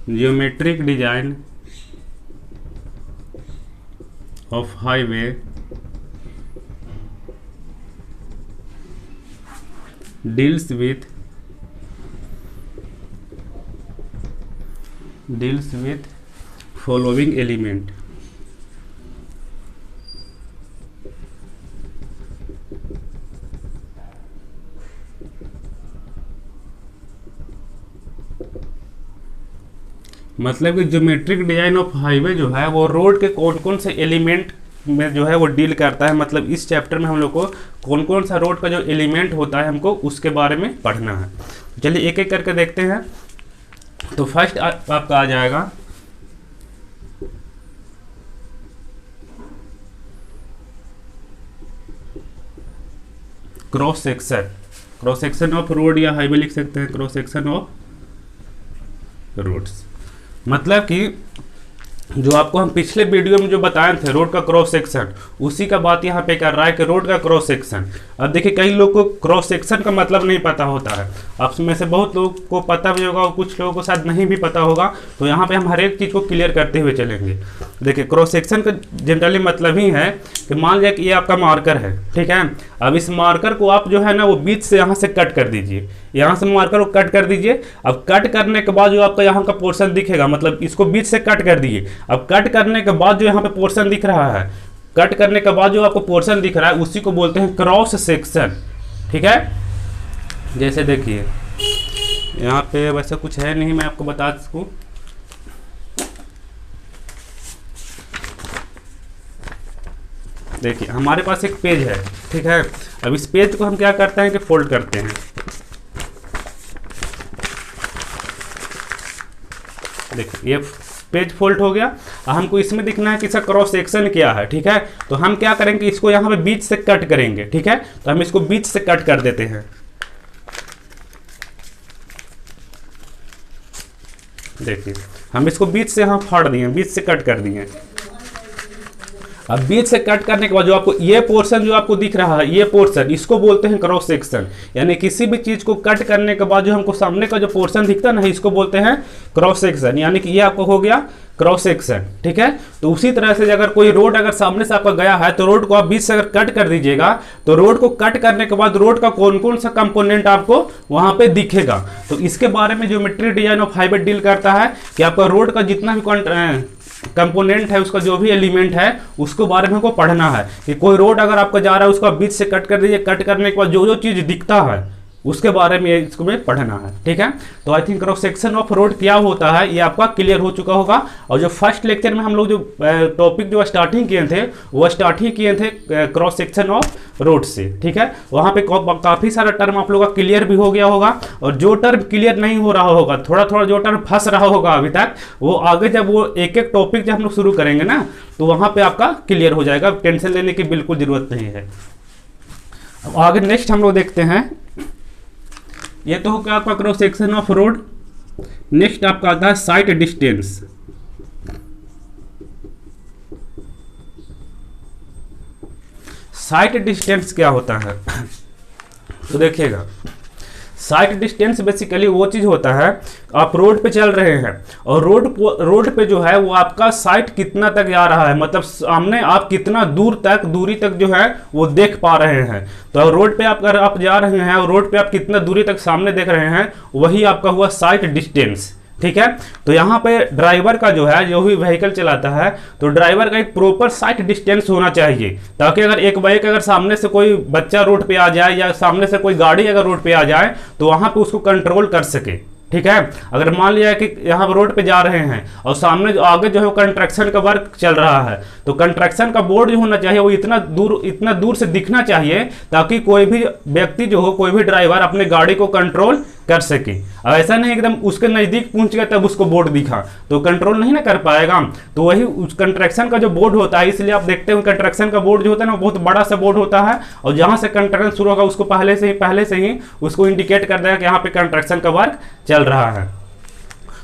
geometric design of highway deals with following element. मतलब कि ज्योमेट्रिक डिजाइन ऑफ हाईवे जो है वो रोड के कौन कौन से एलिमेंट में जो है वो डील करता है। मतलब इस चैप्टर में हम लोग को कौन कौन सा रोड का जो एलिमेंट होता है हमको उसके बारे में पढ़ना है। चलिए एक एक करके देखते हैं। तो फर्स्ट आपका आ जाएगा क्रॉस सेक्शन ऑफ रोड या हाईवे लिख सकते हैं, क्रॉस सेक्शन ऑफ रोड्स। मतलब कि जो आपको हम पिछले वीडियो में जो बताए थे रोड का क्रॉस सेक्शन, उसी का बात यहाँ पे कर रहा है कि रोड का क्रॉस सेक्शन। अब देखिए कई लोग को क्रॉस सेक्शन का मतलब नहीं पता होता है, आप में से बहुत लोगों को पता भी होगा और कुछ लोगों को शायद नहीं भी पता होगा। तो यहाँ पे हम हर एक चीज़ को क्लियर करते हुए चलेंगे। देखिए क्रॉस सेक्शन का जनरली मतलब ही है कि मान लिया कि ये आपका मार्कर है, ठीक है। अब इस मार्कर को आप जो है ना वो बीच से यहाँ से कट कर दीजिए, यहाँ से मार्कर को कट कर दीजिए। अब कट करने के बाद जो आपका यहाँ का पोर्शन दिखेगा, मतलब इसको बीच से कट कर दिए। अब कट करने के बाद जो यहाँ पे पोर्शन दिख रहा है, कट करने के बाद जो आपको पोर्शन दिख रहा है उसी को बोलते हैं क्रॉस सेक्शन, ठीक है। जैसे देखिए यहाँ पे वैसा कुछ है नहीं, मैं आपको बता सकूँ। देखिए हमारे पास एक पेज है, ठीक है। अब इस पेज को हम क्या करते हैं कि फोल्ड करते हैं। देखिए ये पेज फोल्ड हो गया। हमको इसमें दिखना है कि इसका क्रॉस सेक्शन क्या है, ठीक है। तो हम क्या करेंगे, इसको यहाँ पे बीच से कट करेंगे, ठीक है। तो हम इसको बीच से कट कर देते हैं। देखिए हम इसको बीच से यहाँ फाड़ दिए, बीच से कट कर दिए। अब बीच से कट करने के बाद जो आपको ये पोर्शन जो आपको दिख रहा है, ये पोर्शन इसको बोलते हैं क्रॉस सेक्शन। यानी किसी भी चीज को कट करने के बाद जो हमको सामने का जो पोर्शन दिखता है ना, इसको बोलते हैं क्रॉस सेक्शन। यानी कि ये आपको हो गया क्रॉस सेक्शन, ठीक है। तो उसी तरह से अगर कोई रोड अगर सामने से आपका गया है तो रोड को आप बीच से अगर कट कर दीजिएगा तो रोड को कट करने के बाद रोड का कौन कौन सा कंपोनेंट आपको वहां पे दिखेगा। तो इसके बारे में geometry design of highway deal करता है कि आपका रोड का जितना भी कंपोनेंट है, उसका जो भी एलिमेंट है, उसको बारे में हमको पढ़ना है कि कोई रोड अगर आपका जा रहा है उसको आप बीच से कट कर दीजिए, कट करने के बाद जो जो चीज दिखता है उसके बारे में इसको में पढ़ना है, ठीक है। तो I think cross section of road क्या होता है ये आपका क्लियर हो चुका होगा। और जो फर्स्ट लेक्चर में हम लोग जो टॉपिक जो स्टार्टिंग किए थे वो स्टार्टिंग किए थे क्रॉस सेक्शन ऑफ रोड से, ठीक है। वहाँ पे काफ़ी सारा टर्म आप लोग का क्लियर भी हो गया होगा, और जो टर्म क्लियर नहीं हो रहा होगा, थोड़ा थोड़ा जो टर्म फंस रहा होगा अभी तक, वो आगे जब वो एक एक टॉपिक जब हम लोग शुरू करेंगे ना तो वहाँ पे आपका क्लियर हो जाएगा, टेंशन लेने की बिल्कुल जरूरत नहीं है। अब आगे नेक्स्ट हम लोग देखते हैं, ये तो हो गया आपका cross section of road. Next आपका आता है साइट डिस्टेंस। साइट डिस्टेंस क्या होता है तो देखिएगा, साइट डिस्टेंस बेसिकली वो चीज़ होता है, आप रोड पे चल रहे हैं और रोड पे जो है वो आपका साइट कितना तक जा रहा है, मतलब सामने आप कितना दूरी तक जो है वो देख पा रहे हैं। तो रोड पे अगर आप जा रहे हैं और रोड पे आप कितना दूरी तक सामने देख रहे हैं, वही आपका हुआ साइट डिस्टेंस, ठीक है। तो यहाँ पे ड्राइवर का जो है, जो भी व्हीकल चलाता है, तो ड्राइवर का एक प्रॉपर साइट डिस्टेंस होना चाहिए, ताकि अगर एक बाइक अगर सामने से कोई बच्चा रोड पे आ जाए या सामने से कोई गाड़ी अगर रोड पे आ जाए तो वहाँ पे उसको कंट्रोल कर सके, ठीक है। अगर मान लिया कि यहाँ रोड पे जा रहे हैं और सामने जो आगे जो है वो कंस्ट्रक्शन का वर्क चल रहा है, तो कंस्ट्रक्शन का बोर्ड जो होना चाहिए वो इतना दूर से दिखना चाहिए ताकि कोई भी व्यक्ति जो हो, कोई भी ड्राइवर अपने गाड़ी को कंट्रोल कर सके। अब ऐसा नहीं एकदम उसके नज़दीक पहुंच गया तब उसको बोर्ड दिखा तो कंट्रोल नहीं ना कर पाएगा। तो वही उस कंस्ट्रक्शन का जो बोर्ड होता है, इसलिए आप देखते हो कंस्ट्रक्शन का बोर्ड जो होता है ना बहुत बड़ा सा बोर्ड होता है, और जहाँ से कंस्ट्रक्शन शुरू होगा उसको पहले से ही उसको इंडिकेट कर देगा कि यहाँ पे कंस्ट्रक्शन का वर्क चल रहा है।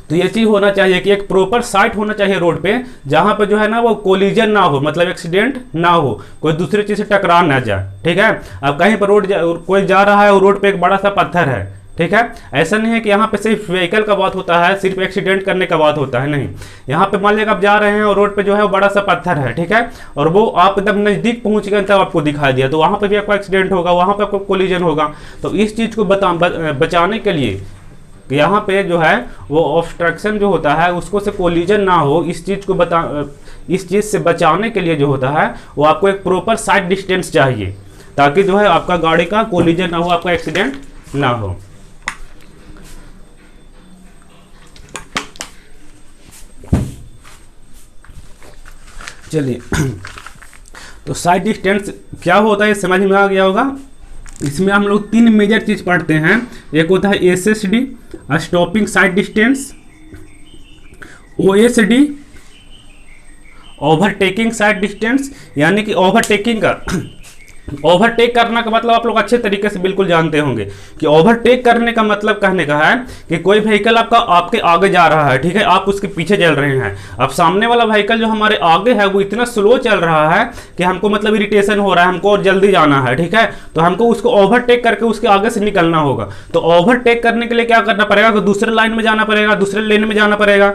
तो ये चीज़ होना चाहिए कि एक प्रॉपर साइट होना चाहिए रोड पे, जहाँ पे जो है ना वो कोलिजन ना हो, मतलब एक्सीडेंट ना हो, कोई दूसरी चीज़ से टकरा ना जाए, ठीक है। अब कहीं पर कोई जा रहा है और रोड पे एक बड़ा सा पत्थर है, ठीक है। ऐसा नहीं है कि यहाँ पे सिर्फ व्हीकल का बात होता है, सिर्फ एक्सीडेंट करने का बात होता है, नहीं। यहाँ पे मान लिया आप जा रहे हैं और रोड पे जो है वो बड़ा सा पत्थर है, ठीक है, और वो आप एकदम नज़दीक पहुँच गए तब आपको दिखाई दिया, तो वहाँ पे भी आपका एक्सीडेंट होगा, वहाँ पे आपको कोलिजन होगा। तो इस चीज़ को बचाने के लिए यहाँ पे जो है वो ऑब्स्ट्रक्शन जो होता है उसको से कोलिजन ना हो, इस चीज़ से बचाने के लिए जो होता है वो आपको एक प्रॉपर साइड डिस्टेंस चाहिए, ताकि जो है आपका गाड़ी का कोलिजन ना हो, आपका एक्सीडेंट ना हो। चलिए तो साइड डिस्टेंस क्या होता है समझ में आ गया होगा। इसमें हम लोग 3 मेजर चीज़ पढ़ते हैं। एक होता है SSD, stopping side distance, OSD, overtaking side distance. यानी कि ओवरटेक करना का मतलब आप लोग अच्छे तरीके से बिल्कुल जानते होंगे कि ओवरटेक करने का मतलब कहने का है कि कोई व्हीकल आपके आगे जा रहा है, ठीक है, आप उसके पीछे चल रहे हैं। अब सामने वाला व्हीकल जो हमारे आगे है वो इतना स्लो चल रहा है कि हमको मतलब इरिटेशन हो रहा है, हमको और जल्दी जाना है, ठीक है। तो हमको उसको ओवरटेक करके उसके आगे से निकलना होगा। तो ओवरटेक करने के लिए क्या करना पड़ेगा कि दूसरे लाइन में जाना पड़ेगा, दूसरे लेन में जाना पड़ेगा।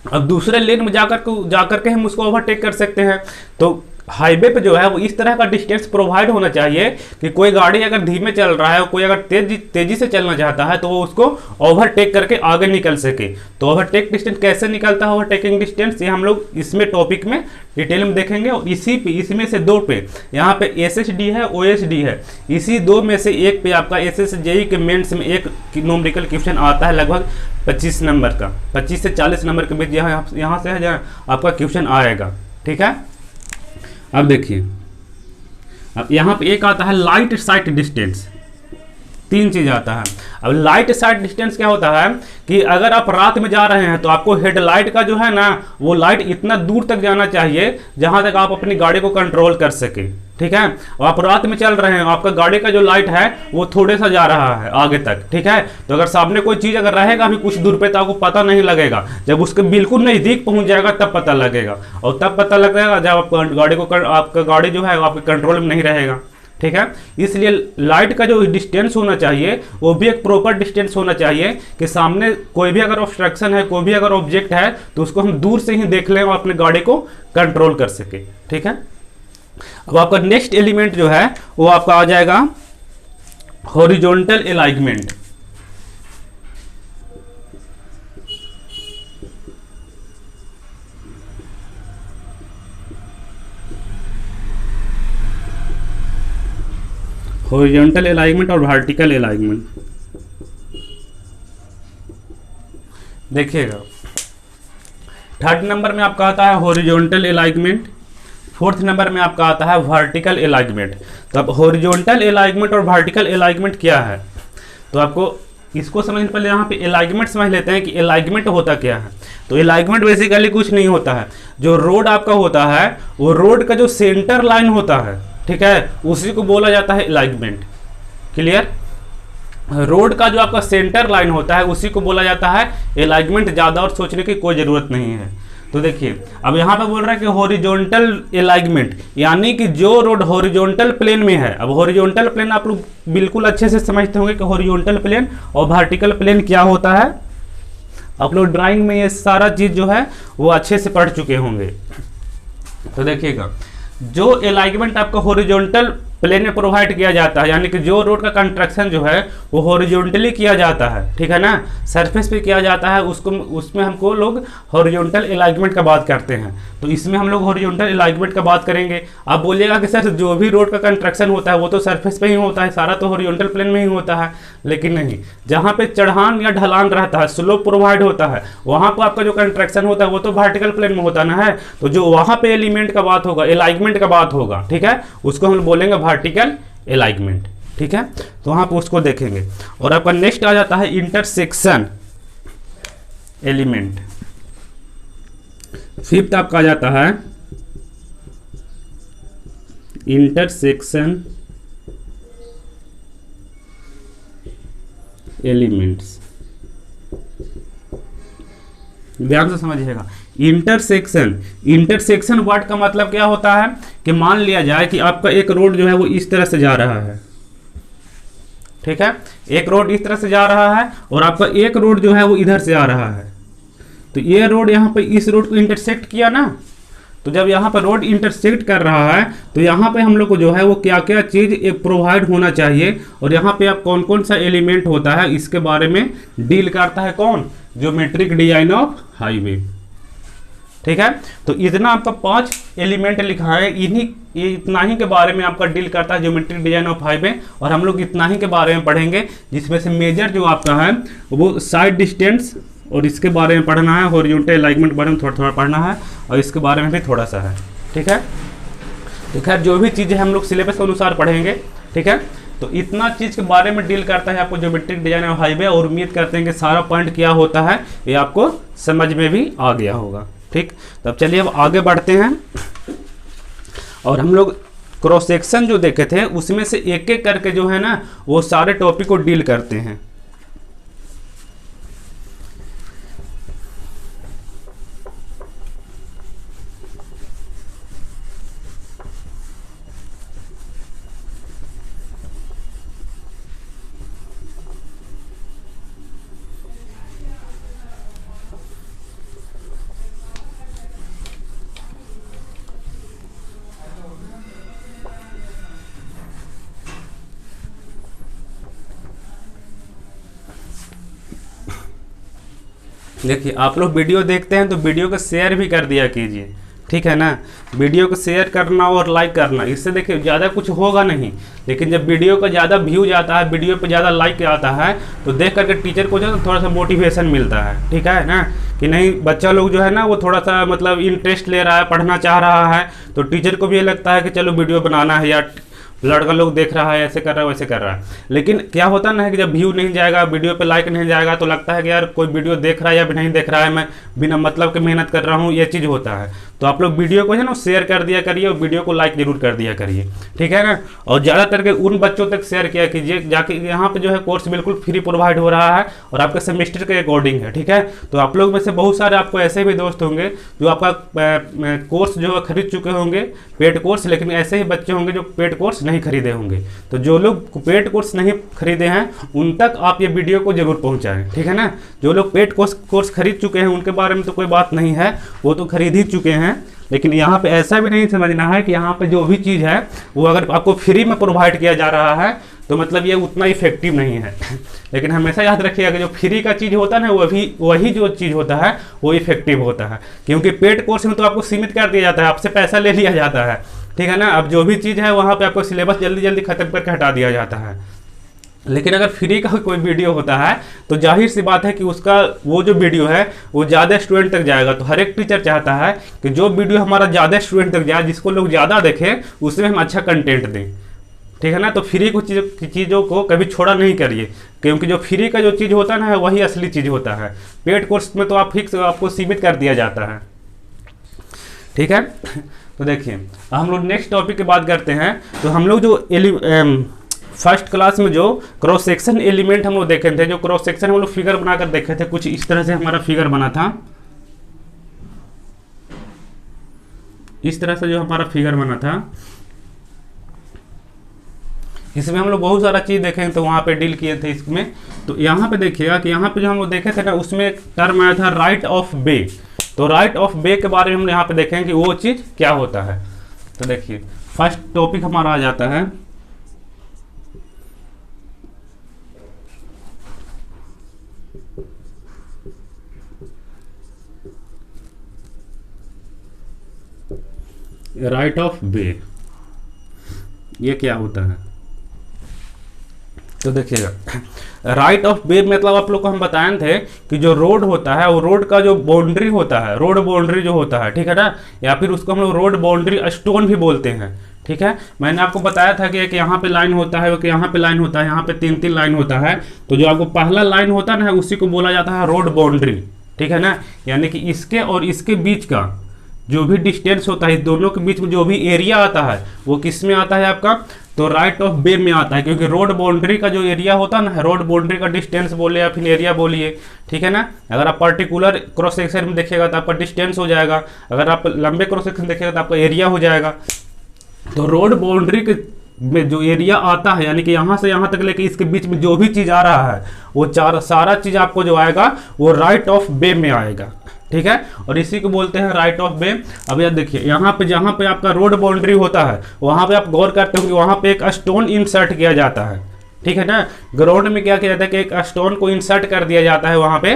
अब दूसरे लेन में जाकर के हम उसको ओवरटेक कर सकते हैं। तो हाईवे पे जो है वो इस तरह का डिस्टेंस प्रोवाइड होना चाहिए कि कोई गाड़ी अगर धीमे चल रहा है, कोई अगर तेजी से चलना चाहता है तो वो उसको ओवरटेक करके आगे निकल सके। तो ओवरटेक डिस्टेंस कैसे निकलता है, ओवरटेकिंग डिस्टेंस, ये हम लोग इसमें टॉपिक में डिटेल में देखेंगे। और इसमें से 2 पे यहाँ पे SSD है, OSD है, इसी 2 में से एक पे आपका SSJE के मेंस में एक न्यूमेरिकल क्वेश्चन आता है, लगभग 25 नंबर का, 25 से 40 नंबर के बीच यहाँ से है जहाँ आपका क्वेश्चन आएगा, ठीक है। अब देखिए, अब यहाँ पे एक आता है लाइट साइट डिस्टेंस, 3 चीज़ आता है। अब लाइट साइट डिस्टेंस क्या होता है कि अगर आप रात में जा रहे हैं तो आपको हेडलाइट का जो है ना वो लाइट इतना दूर तक जाना चाहिए जहाँ तक आप अपनी गाड़ी को कंट्रोल कर सके, ठीक है। और आप रात में चल रहे हैं, आपका गाड़ी का जो लाइट है वो थोड़े सा जा रहा है आगे तक, ठीक है। तो अगर सामने कोई चीज़ अगर रहेगा भी कुछ दूर पे तो आपको पता नहीं लगेगा, जब उसके बिल्कुल नज़दीक पहुंच जाएगा तब पता लगेगा, और तब पता लगेगा जब आप गाड़ी को आपका गाड़ी जो है वो आपके कंट्रोल में नहीं रहेगा, ठीक है। इसलिए लाइट का जो डिस्टेंस होना चाहिए वो भी एक प्रॉपर डिस्टेंस होना चाहिए कि सामने कोई भी अगर ऑब्स्ट्रक्शन है, कोई भी अगर ऑब्जेक्ट है तो उसको हम दूर से ही देख लें और अपने गाड़ी को कंट्रोल कर सके, ठीक है। अब आपका नेक्स्ट एलिमेंट जो है वो आपका आ जाएगा हॉरिजॉन्टल अलाइनमेंट। हॉरिजॉन्टल अलाइनमेंट और वर्टिकल अलाइनमेंट देखिएगा, थर्ड नंबर में आपका आता है हॉरिजॉन्टल अलाइनमेंट, फोर्थ नंबर में आपका आता है वर्टिकल अलाइनमेंट। तो अब हॉरिजॉन्टल अलाइनमेंट और वर्टिकल अलाइनमेंट क्या है, तो आपको इसको समझने पहले यहाँ पे अलाइनमेंट समझ लेते हैं कि अलाइनमेंट होता क्या है। तो अलाइनमेंट बेसिकली कुछ नहीं होता है, जो रोड आपका होता है वो रोड का जो सेंटर लाइन होता है, ठीक है, उसी को बोला जाता है अलाइनमेंट। क्लियर? रोड का जो आपका सेंटर लाइन होता है उसी को बोला जाता है अलाइनमेंट। ज़्यादा और सोचने की कोई ज़रूरत नहीं है। तो देखिए अब यहाँ पे बोल रहा है कि हॉरिजॉन्टल अलाइनमेंट, यानी कि जो रोड हॉरिजॉन्टल प्लेन में है। अब हॉरिजॉन्टल प्लेन आप लोग बिल्कुल अच्छे से समझते होंगे कि हॉरिजॉन्टल प्लेन और वर्टिकल प्लेन क्या होता है। आप लोग ड्राइंग में ये सारा चीज़ जो है वो अच्छे से पढ़ चुके होंगे। तो देखिएगा, जो अलाइनमेंट आपका हॉरिजॉन्टल प्लेन में प्रोवाइड किया जाता है, यानी कि जो रोड का कंस्ट्रक्शन जो है वो हॉरिजॉन्टली किया जाता है, ठीक है ना, सरफेस पे किया जाता है, उसको उसमें हमको लोग हॉरिजॉन्टल अलाइनमेंट का बात करते हैं। तो इसमें हम लोग हॉरिजॉन्टल अलाइनमेंट का बात करेंगे। आप बोलिएगा कि सर जो भी रोड का कंस्ट्रक्शन होता है वो तो सरफेस पे ही होता है, सारा तो हॉरिजॉन्टल प्लेन में ही होता है। लेकिन नहीं, जहाँ पे चढ़ान या ढलान रहता है, स्लोप प्रोवाइड होता है, वहाँ पर आपका जो कंस्ट्रक्शन होता है वो तो वर्टिकल प्लेन में होता ना है। तो जो वहाँ पे एलिमेंट का बात होगा, अलाइनमेंट का बात होगा, ठीक है, उसको हम बोलेंगे वर्टिकल अलाइनमेंट, ठीक है। तो वहाँ पे उसको देखेंगे। और आपका नेक्स्ट आ जाता है इंटरसेक्शन एलिमेंट। फिफ्थ आपका आ जाता है इंटरसेक्शन एलिमेंट्स। ध्यान से समझिएगा, इंटरसेक्शन वर्ड का मतलब क्या होता है कि मान लिया जाए कि आपका एक रोड जो है वो इस तरह से जा रहा है, ठीक है, एक रोड इस तरह से जा रहा है और आपका एक रोड जो है वो इधर से आ रहा है। तो ये रोड यहाँ पे इस रोड को इंटरसेक्ट किया ना, तो जब यहाँ पर रोड इंटरसेक्ट कर रहा है तो यहाँ पे हम लोग को जो है वो क्या क्या चीज़ एक प्रोवाइड होना चाहिए, और यहाँ पे आप कौन कौन सा एलिमेंट होता है इसके बारे में डील करता है कौन, ज्योमेट्रिक डिजाइन ऑफ हाईवे, ठीक है। तो इतना आपका 5 एलिमेंट लिखा है, इतना ही के बारे में आपका डील करता है ज्योमेट्रिक डिजाइन ऑफ हाईवे। और हम लोग इतना ही के बारे में पढ़ेंगे, जिसमें से मेजर जो आपका है वो साइड डिस्टेंस और इसके बारे में पढ़ना है, हॉरिजॉन्टल अलाइनमेंट बारे में थोड़ा थोड़ा पढ़ना है, और इसके बारे में भी थोड़ा सा है, ठीक है। तो खैर जो भी चीज़ें हम लोग सिलेबस के अनुसार पढ़ेंगे, ठीक है। तो इतना चीज़ के बारे में डील करता है आपको ज्योमेट्रिक डिजाइन ऑफ हाईवे, और उम्मीद करते हैं कि सारा पॉइंट क्या होता है ये आपको समझ में भी आ गया होगा, ठीक। तब चलिए अब आगे बढ़ते हैं, और हम लोग क्रॉस सेक्शन जो देखे थे उसमें से एक एक करके जो है ना वो सारे टॉपिक को डील करते हैं। देखिए आप लोग वीडियो देखते हैं तो वीडियो को शेयर भी कर दिया कीजिए, ठीक है ना। वीडियो को शेयर करना और लाइक करना, इससे देखिए ज़्यादा कुछ होगा नहीं, लेकिन जब वीडियो का ज़्यादा व्यूज आता है, वीडियो पे ज़्यादा लाइक आता है, तो देख करके टीचर को जो है थोड़ा सा मोटिवेशन मिलता है, ठीक है ना, कि नहीं बच्चा लोग जो है ना वो थोड़ा सा मतलब इंटरेस्ट ले रहा है, पढ़ना चाह रहा है, तो टीचर को भी ये लगता है कि चलो वीडियो बनाना है, या लड़का लोग देख रहा है, ऐसे कर रहा है वैसे कर रहा है। लेकिन क्या होता ना है कि जब व्यू नहीं जाएगा, वीडियो पे लाइक नहीं जाएगा, तो लगता है कि यार कोई वीडियो देख रहा है या नहीं देख रहा है, मैं बिना मतलब के मेहनत कर रहा हूँ, ये चीज़ होता है। तो आप लोग वीडियो को है ना शेयर कर दिया करिए और वीडियो को लाइक जरूर कर दिया करिए, ठीक है ना। और ज़्यादातर के उन बच्चों तक शेयर किया कीजिए जाके यहाँ पे जो है कोर्स बिल्कुल फ्री प्रोवाइड हो रहा है और आपके सेमेस्टर के अकॉर्डिंग है, ठीक है। तो आप लोग में से बहुत सारे आपको ऐसे भी दोस्त होंगे जो आपका कोर्स जो है खरीद चुके होंगे पेड कोर्स, लेकिन ऐसे ही बच्चे होंगे जो पेड कोर्स नहीं खरीदे होंगे। तो जो लोग पेड कोर्स नहीं खरीदे हैं उन तक आप ये वीडियो को जरूर पहुंचाएं, ठीक है ना। जो लोग पेड कोर्स खरीद चुके हैं उनके बारे में तो कोई बात नहीं है, वो तो खरीद ही चुके हैं, लेकिन यहाँ पे ऐसा भी नहीं समझना है कि यहाँ पे जो भी चीज़ है वो अगर आपको फ्री में प्रोवाइड किया जा रहा है तो मतलब ये उतना इफेक्टिव नहीं है। लेकिन हमेशा याद रखिएगा कि जो फ्री का चीज़ होता है ना वही जो चीज़ होता है वो इफेक्टिव होता है, क्योंकि पेड कोर्स में तो आपको सीमित कर दिया जाता है, आपसे पैसा ले लिया जाता है, ठीक है ना। अब जो भी चीज़ है वहाँ पे आपको सिलेबस जल्दी जल्दी खत्म करके हटा दिया जाता है। लेकिन अगर फ्री का कोई वीडियो होता है तो जाहिर सी बात है कि उसका वो जो वीडियो है वो ज़्यादा स्टूडेंट तक जाएगा। तो हर एक टीचर चाहता है कि जो वीडियो हमारा ज़्यादा स्टूडेंट तक जाए, जिसको लोग ज़्यादा देखें, उसमें हम अच्छा कंटेंट दें, ठीक है ना। तो फ्री को चीज़ों को कभी छोड़ा नहीं करिए, क्योंकि जो फ्री का जो चीज़ होता है ना वही असली चीज़ होता है। पेड कोर्स में तो आप फिक्स आपको सीमित कर दिया जाता है, ठीक है। तो देखिए हम लोग नेक्स्ट टॉपिक की बात करते हैं। तो हम लोग जो फर्स्ट क्लास में जो क्रॉस सेक्शन एलिमेंट हम लोग देखे थे, जो क्रॉस सेक्शन हम लोग फिगर बनाकर देखे थे, कुछ इस तरह से हमारा फिगर बना था, इस तरह से जो हमारा फिगर बना था, इसमें हम लोग बहुत सारा चीज़ देखें तो वहाँ पे डील किए थे इसमें। तो यहाँ पे देखिएगा कि यहाँ पे जो हम लोग देखे थे ना उसमें एक टर्म आया था राइट ऑफ वे। तो राइट ऑफ वे के बारे में हम यहाँ पे देखें कि वो चीज़ क्या होता है। तो देखिए फर्स्ट टॉपिक हमारा आ जाता है राइट ऑफ वे। ये क्या होता है तो देखिएगा राइट ऑफ वे मतलब आप लोग को हम बताए थे कि जो रोड होता है वो रोड का जो बाउंड्री होता है, रोड बाउंड्री जो होता है, ठीक है ना, या फिर उसको हम लोग रोड बाउंड्री स्टोन भी बोलते हैं, ठीक है। मैंने आपको बताया था कि एक यहाँ पे लाइन होता है, एक यहाँ पे लाइन होता है, यहाँ पे 3-3 लाइन होता है। तो जो आपको पहला लाइन होता है ना उसी को बोला जाता है रोड बाउंड्री, ठीक है ना। यानी कि इसके और इसके बीच का जो भी डिस्टेंस होता है, इस दोनों के बीच में जो भी एरिया आता है वो किस में आता है आपका, तो राइट ऑफ वे में आता है। क्योंकि रोड बाउंड्री का जो एरिया होता है ना, रोड बाउंड्री का डिस्टेंस बोले या फिर एरिया बोलिए, ठीक है ना। अगर आप पर्टिकुलर क्रॉस सेक्शन में देखिएगा तो आपका डिस्टेंस हो जाएगा, अगर आप लंबे क्रॉस सेक्शन देखिएगा तो आपका एरिया हो जाएगा। तो रोड बाउंड्री के में जो एरिया आता है, यानी कि यहाँ से यहाँ तक लेके इसके बीच में जो भी चीज़ आ रहा है वो सारा चीज़ आपको जो आएगा वो राइट ऑफ वे में आएगा, ठीक है। और इसी को बोलते हैं राइट ऑफ वे। अब यार देखिए यहाँ पे जहाँ पे आपका रोड बाउंड्री होता है वहाँ पे आप गौर करते हो कि वहाँ पे एक स्टोन इंसर्ट किया जाता है, ठीक है ना। ग्राउंड में क्या किया जाता है कि एक स्टोन को इंसर्ट कर दिया जाता है वहाँ पे।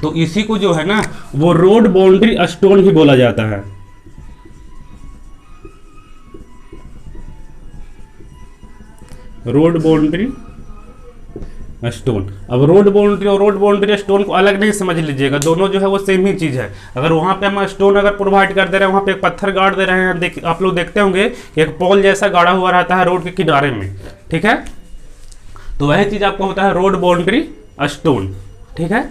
तो इसी को जो है ना वो रोड बाउंड्री स्टोन ही बोला जाता है। Road boundary stone. अब रोड बाउंड्री और रोड बाउंड्री स्टोन को अलग नहीं समझ लीजिएगा, दोनों जो है वो सेम ही चीज़ है। अगर वहाँ पे हम स्टोन अगर प्रोवाइड कर दे रहे हैं, वहाँ पे एक पत्थर गाड़ दे रहे हैं, आप लोग देखते होंगे कि एक पोल जैसा गाड़ा हुआ रहता है रोड के किनारे में, ठीक है। तो वह चीज़ आपको होता है रोड बाउंड्री स्टोन, ठीक है।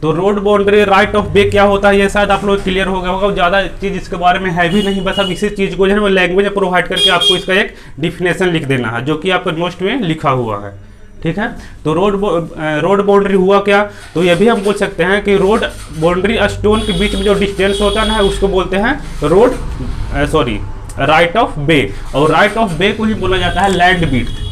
तो रोड बाउंड्री राइट ऑफ वे क्या होता है ये शायद आप लोग क्लियर हो गया होगा। ज़्यादा चीज़ इसके बारे में है भी नहीं, बस अब इसी चीज़ को जो है वो लैंग्वेज में प्रोवाइड करके आपको इसका एक डिफिनेशन लिख देना है जो कि आपके नोट में लिखा हुआ है, ठीक है। तो रोड बाउंड्री हुआ क्या, तो ये भी हम बोल सकते हैं कि रोड बाउंड्री स्टोन के बीच में जो डिस्टेंस होता है ना उसको बोलते हैं राइट ऑफ वे। और राइट ऑफ वे को ही बोला जाता है लैंड विड्थ।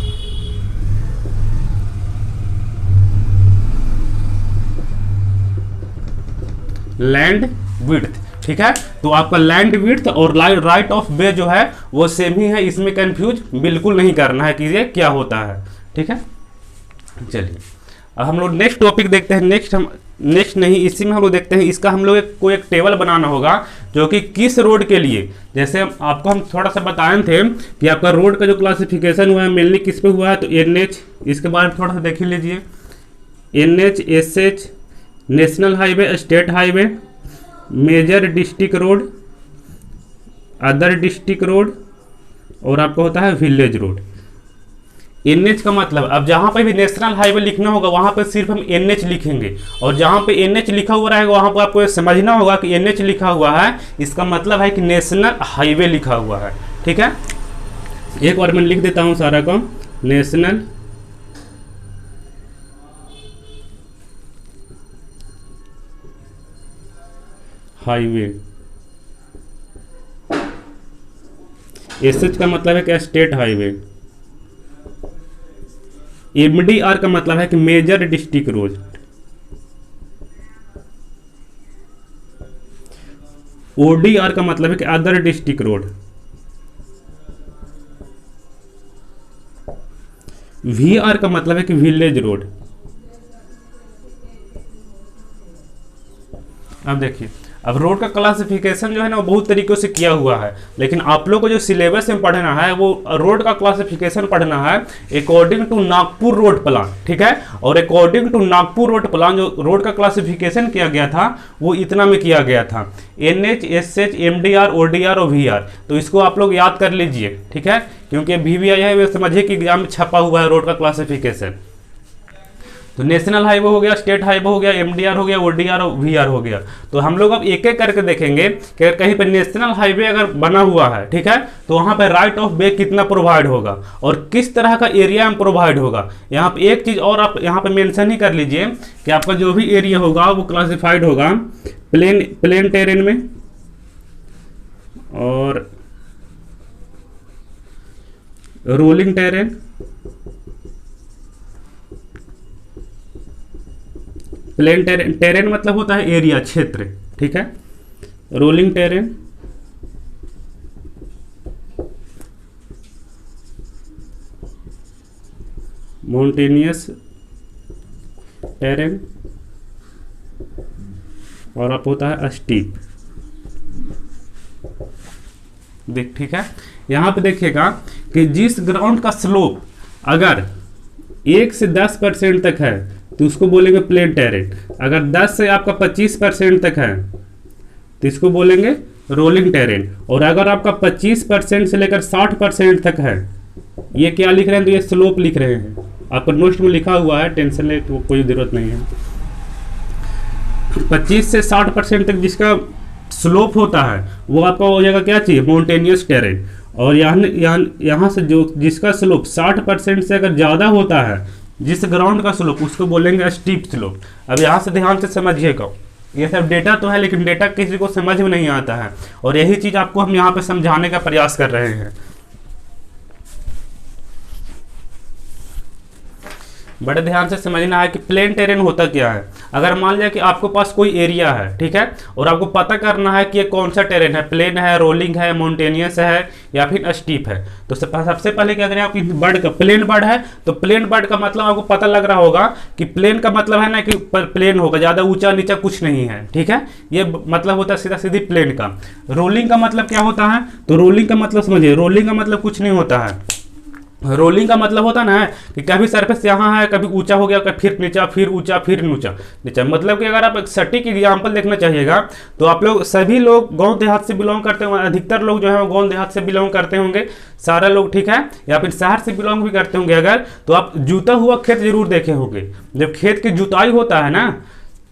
लैंड विड्थ, ठीक है। तो आपका लैंड विड्थ और राइट ऑफ वे जो है वो सेम ही है, इसमें कंफ्यूज बिल्कुल नहीं करना है कि ये क्या होता है, ठीक है। चलिए अब हम लोग नेक्स्ट टॉपिक देखते हैं। नेक्स्ट नहीं, इसी में हम लोग देखते हैं, इसका हम लोग को एक टेबल बनाना होगा जो कि किस रोड के लिए, जैसे आपको हम थोड़ा सा बताए थे कि आपका रोड का जो क्लासिफिकेशन हुआ है मेनली किस पे हुआ है, तो NH, इसके बारे में थोड़ा सा देख लीजिए। NH, SH, national highway, state highway, major district road, other district road और आपका होता है विलेज रोड। NH का मतलब, अब जहाँ पे भी नेशनल हाईवे लिखना होगा वहाँ पे सिर्फ हम NH लिखेंगे, और जहाँ पे NH लिखा हुआ रहेगा वहाँ पर आपको समझना होगा कि NH लिखा हुआ है इसका मतलब है कि नेशनल हाईवे लिखा हुआ है। ठीक है, एक बार मैं लिख देता हूँ सारा का, नेशनल हाईवे। SH का मतलब है क्या, स्टेट हाईवे। MDR का मतलब है कि मेजर डिस्ट्रिक्ट रोड। ODR का मतलब है कि अदर डिस्ट्रिक्ट रोड। VR का मतलब है कि विलेज रोड। अब देखिए, अब रोड का क्लासिफिकेशन जो है ना वो बहुत तरीकों से किया हुआ है, लेकिन आप लोग को जो सिलेबस में पढ़ना है वो रोड का क्लासिफिकेशन पढ़ना है according to Nagpur road plan. ठीक है, और according to Nagpur road plan जो रोड का क्लासिफिकेशन किया गया था वो इतना में किया गया था, NH, SH, MDR, ODR और VR। तो इसको आप लोग याद कर लीजिए। ठीक है, क्योंकि VVI है, वे समझिए कि एग्जाम में छपा हुआ है रोड का क्लासिफिकेशन। तो नेशनल हाईवे हो गया, स्टेट हाईवे हो गया, MDR हो गया, ODR और VR हो गया। तो हम लोग अब एक एक करके देखेंगे कि अगर कहीं पर नेशनल हाईवे अगर बना हुआ है, ठीक है, तो वहाँ पे राइट ऑफ वे कितना प्रोवाइड होगा और किस तरह का एरिया में प्रोवाइड होगा। यहाँ पे एक चीज़ और आप यहाँ पे मेंशन ही कर लीजिए कि आपका जो भी एरिया होगा वो क्लासिफाइड होगा प्लेन टेरेन में और रोलिंग टेरेन, प्लेन टेरेन मतलब होता है एरिया, क्षेत्र। ठीक है, रोलिंग टेरेन, माउंटेनियस टेरेन और आप होता है स्टीप। देख, ठीक है, यहाँ पे देखिएगा कि जिस ग्राउंड का स्लोप अगर 1 से 10% तक है तो उसको बोलेंगे प्लेन टेरेन। अगर 10 से आपका 25% तक है तो इसको बोलेंगे रोलिंग टेरेन। और अगर आपका 25% से लेकर 60% तक है, ये क्या लिख रहे हैं, तो ये स्लोप लिख रहे हैं। आपका नोट्स में लिखा हुआ है, टेंशन ले तो कोई ज़रूरत नहीं है। 25 से 60% तक जिसका स्लोप होता है वो आपका हो जाएगा क्या चाहिए, माउंटेनियस टेरेन। और यहाँ से जो जिसका स्लोप 60% से अगर ज़्यादा होता है, जिस ग्राउंड का स्लोप, उसको बोलेंगे स्टीप स्लोप। अब यहाँ से ध्यान से समझिएगा, ये सब डेटा तो है लेकिन डेटा किसी को समझ में नहीं आता है, और यही चीज़ आपको हम यहाँ पे समझाने का प्रयास कर रहे हैं। बड़े ध्यान से समझना है कि प्लेन टेरेन होता क्या है। अगर मान लिया कि आपके पास कोई एरिया है, ठीक है, और आपको पता करना है कि ये कौन सा टेरेन है, प्लेन है, रोलिंग है, माउंटेनियस है या फिर स्टीप है, तो सबसे पहले क्या करें, आपकी बर्ड का प्लेन बर्ड है तो प्लेन बर्ड का मतलब आपको पता लग रहा होगा कि प्लेन का मतलब है ना कि प्लेन होगा, ज़्यादा ऊंचा नीचा कुछ नहीं है। ठीक है, ये मतलब होता है सीधा सीधी प्लेन का। रोलिंग का मतलब क्या होता है, तो रोलिंग का मतलब समझिए, रोलिंग का मतलब कुछ नहीं होता है। रोलिंग का मतलब होता ना है कि कभी सरफेस यहाँ है, कभी ऊंचा हो गया, कभी फिर नीचा, फिर ऊंचा, फिर नीचा। मतलब कि अगर आप एक सटीक एग्जांपल देखना चाहिएगा तो आप लोग सभी लोग गांव देहात से बिलोंग करते होंगे, अधिकतर लोग जो है वो गांव देहात से बिलोंग करते होंगे, सारे लोग। ठीक है, या फिर शहर से बिलोंग भी करते होंगे अगर, तो आप जुता हुआ खेत जरूर देखे होंगे। जब खेत की जुताई होता है ना,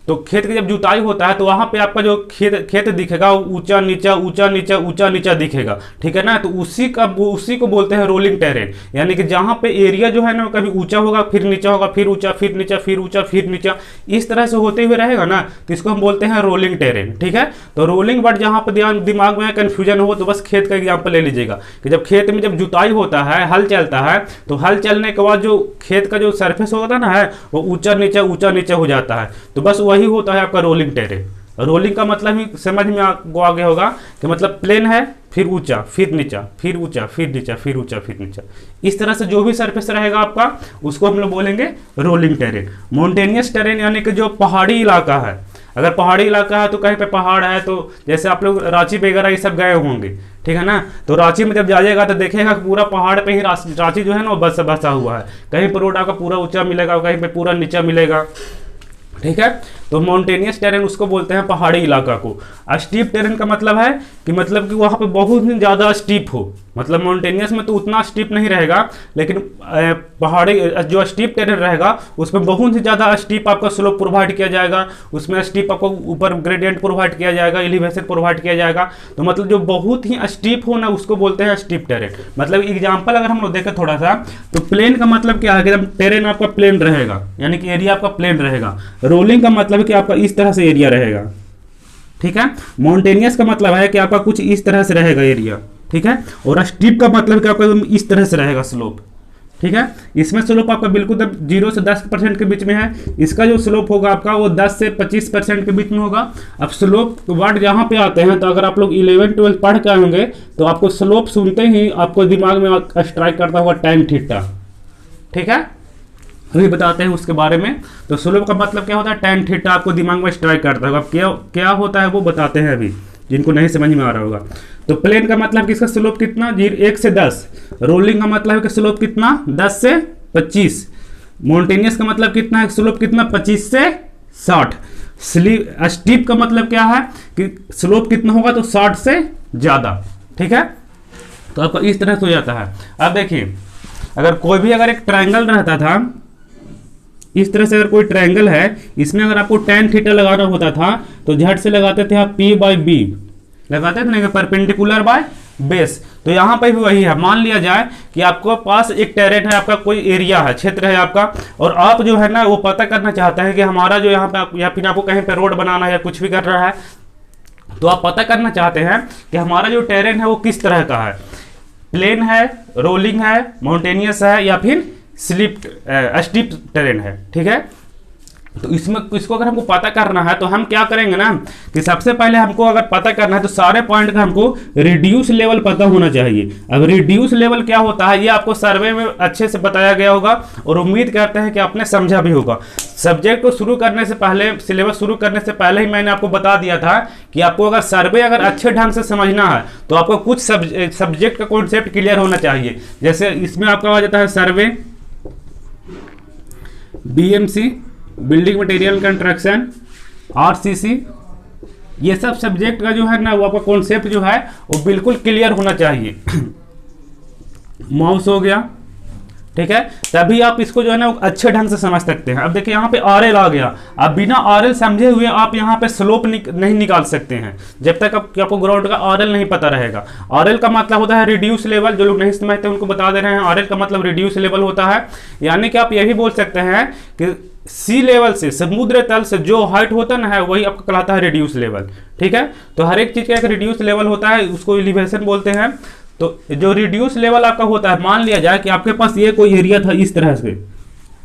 तो खेत की जब जुताई होता है तो वहाँ पे आपका जो खेत दिखेगा वो ऊंचा नीचा ऊंचा नीचा ऊंचा नीचा दिखेगा। ठीक है ना, तो उसी को बोलते हैं रोलिंग टेरेन। यानी कि जहाँ पे एरिया जो है ना कभी ऊंचा होगा, फिर नीचा होगा, फिर ऊंचा, फिर नीचा, फिर ऊंचा, फिर नीचा, इस तरह से होते हुए रहेगा ना, तो इसको हम बोलते हैं रोलिंग टेरेन। ठीक है, तो रोलिंग वर्ड जहाँ पर दिमाग में कन्फ्यूजन हो तो बस खेत का एग्जाम्पल ले लीजिएगा कि जब खेत में जब जुताई होता है, हल चलता है, तो हल चलने के बाद जो खेत का जो सरफेस होता है ना है वो ऊंचा नीचा हो जाता है, तो बस वही होता है आपका रोलिंग टेरेन। रोलिंग का मतलब ही समझ में आ गया होगा कि मतलब प्लेन है, फिर ऊंचा, फिर नीचा, फिर ऊंचा, फिर नीचा, फिर ऊंचा, फिर नीचा, इस तरह से जो भी सरफेस रहेगा आपका उसको हम लोग बोलेंगे रोलिंग टेरेन। माउंटेनियस टेरेन यानी कि जो पहाड़ी इलाका है, अगर पहाड़ी इलाका है तो कहीं पे पहाड़ है, तो जैसे आप लोग रांची वगैरह ये सब गए होंगे, ठीक है ना, तो रांची में जब जाइएगा तो देखेगा कि पूरा पहाड़ पे ही रांची जो है ना वो बसा हुआ है। कहीं पर रोड आपका पूरा ऊंचा मिलेगा, कहीं पे पूरा नीचा मिलेगा। ठीक है, तो माउंटेनियस टेरेन उसको बोलते हैं पहाड़ी इलाका को। स्टीप टेरेन का मतलब है कि वहाँ पे बहुत ही ज़्यादा स्टीप हो, मतलब माउंटेनियस में तो उतना स्टीप नहीं रहेगा, लेकिन पहाड़ी जो स्टीप टेरेन रहेगा उसमें बहुत ही ज़्यादा स्टीप आपका स्लोप प्रोवाइड किया जाएगा, उसमें स्टीप आपको ऊपर ग्रेडियंट प्रोवाइड किया जाएगा, एलिवेशन प्रोवाइड किया जाएगा। तो मतलब जो बहुत ही स्टीप हो ना उसको बोलते हैं स्टीप टेरेन। मतलब एग्जाम्पल अगर हम लोग देखें थोड़ा सा, तो प्लेन का मतलब क्या है कि टेरेन आपका प्लेन रहेगा, यानी कि एरिया आपका प्लेन रहेगा। रोलिंग का मतलब है कि आपका इस तरह से एरिया रहेगा, ठीक है। माउंटेनियस का मतलब है कि आपका कुछ इस तरह से रहेगा एरिया, ठीक है। और स्टीप का मतलब कि आपका इस तरह से रहेगा स्लोप, ठीक है। इसमें स्लोप आपका बिल्कुल 0 से 10% के बीच में है। इसका जो स्लोप होगा आपका वो 10 से 25% के बीच में होगा। अब स्लोप वर्ड यहाँ पे आते हैं तो अगर आप लोग 11-12 पढ़ के आएंगे तो आपको स्लोप सुनते ही आपको दिमाग में स्ट्राइक करता होगा tan थीटा, ठीक है। अभी बताते हैं उसके बारे में। तो स्लोप का मतलब क्या होता है, tan थीटा आपको दिमाग में स्ट्राइक करता होगा। अब क्या होता है वो बताते हैं अभी, जिनको नहीं समझ में आ रहा होगा। तो प्लेन का मतलब किसका स्लोप कितना, 1 से 10। रोलिंग का मतलब है कि स्लोप कितना, 10 से 25। माउंटेनियस का मतलब कितना है, स्लोप कितना, 25 से 60। स्टीप का मतलब क्या है कि स्लोप कितना होगा, तो 60 से ज़्यादा, ठीक है। तो आपका इस तरह से हो जाता है। अब देखिए अगर एक ट्रायंगल रहता था, इस तरह से अगर कोई ट्रायंगल है, इसमें अगर आपको tan थीटा लगाना होता था तो झट से लगाते थे आप P/B लगाते थे ना, परपेंडिकुलर बाय बेस। तो यहाँ पर भी वही है। मान लिया जाए कि आपको पास एक टेरेन है, आपका कोई एरिया है, क्षेत्र है आपका, और आप जो है ना वो पता करना चाहते हैं कि हमारा जो यहाँ पे या फिर आपको कहीं पे रोड बनाना है या कुछ भी कर रहा है, तो आप पता करना चाहते हैं कि हमारा जो टेरेन है वो किस तरह का है, प्लेन है, रोलिंग है, माउंटेनियस है, या फिर स्टीप टेरेन है, ठीक है। तो इसको अगर हमको पता करना है तो हम क्या करेंगे ना कि सबसे पहले हमको अगर पता करना है तो सारे पॉइंट का हमको रिड्यूस लेवल पता होना चाहिए। अब रिड्यूस लेवल क्या होता है ये आपको सर्वे में अच्छे से बताया गया होगा, और उम्मीद करते हैं कि आपने समझा भी होगा। सब्जेक्ट को शुरू करने से पहले, सिलेबस शुरू करने से पहले ही मैंने आपको बता दिया था कि आपको अगर सर्वे अगर अच्छे ढंग से समझना है तो आपको कुछ सब्जेक्ट का कॉन्सेप्ट क्लियर होना चाहिए। जैसे इसमें आपका आ जाता है सर्वे, BMC building material construction, RCC, ये सब सब्जेक्ट का जो है ना वो आपका कॉन्सेप्ट जो है वो बिल्कुल क्लियर होना चाहिए। माउस हो गया, ठीक है, तभी आप इसको जो है ना अच्छे ढंग से समझ सकते हैं। अब देखिए यहाँ पे RL आ गया। अब बिना RL समझे हुए आप यहाँ पे स्लोप नहीं निकाल सकते हैं जब तक आपको ग्राउंड का RL नहीं पता रहेगा। RL का मतलब होता है रिड्यूस लेवल। जो लोग नहीं समझते उनको बता दे रहे हैं, RL का मतलब रिड्यूस लेवल होता है। यानी कि आप ये भी बोल सकते हैं कि सी लेवल से, समुद्र तल से जो हाइट होता ना है वही आपका कहलाता है रिड्यूस लेवल, ठीक है। तो हर एक चीज़ का एक रिड्यूस लेवल होता है, उसको एलिवेशन बोलते हैं। तो जो रिड्यूस लेवल आपका होता है, मान लिया जाए कि आपके पास ये कोई एरिया था इस तरह से,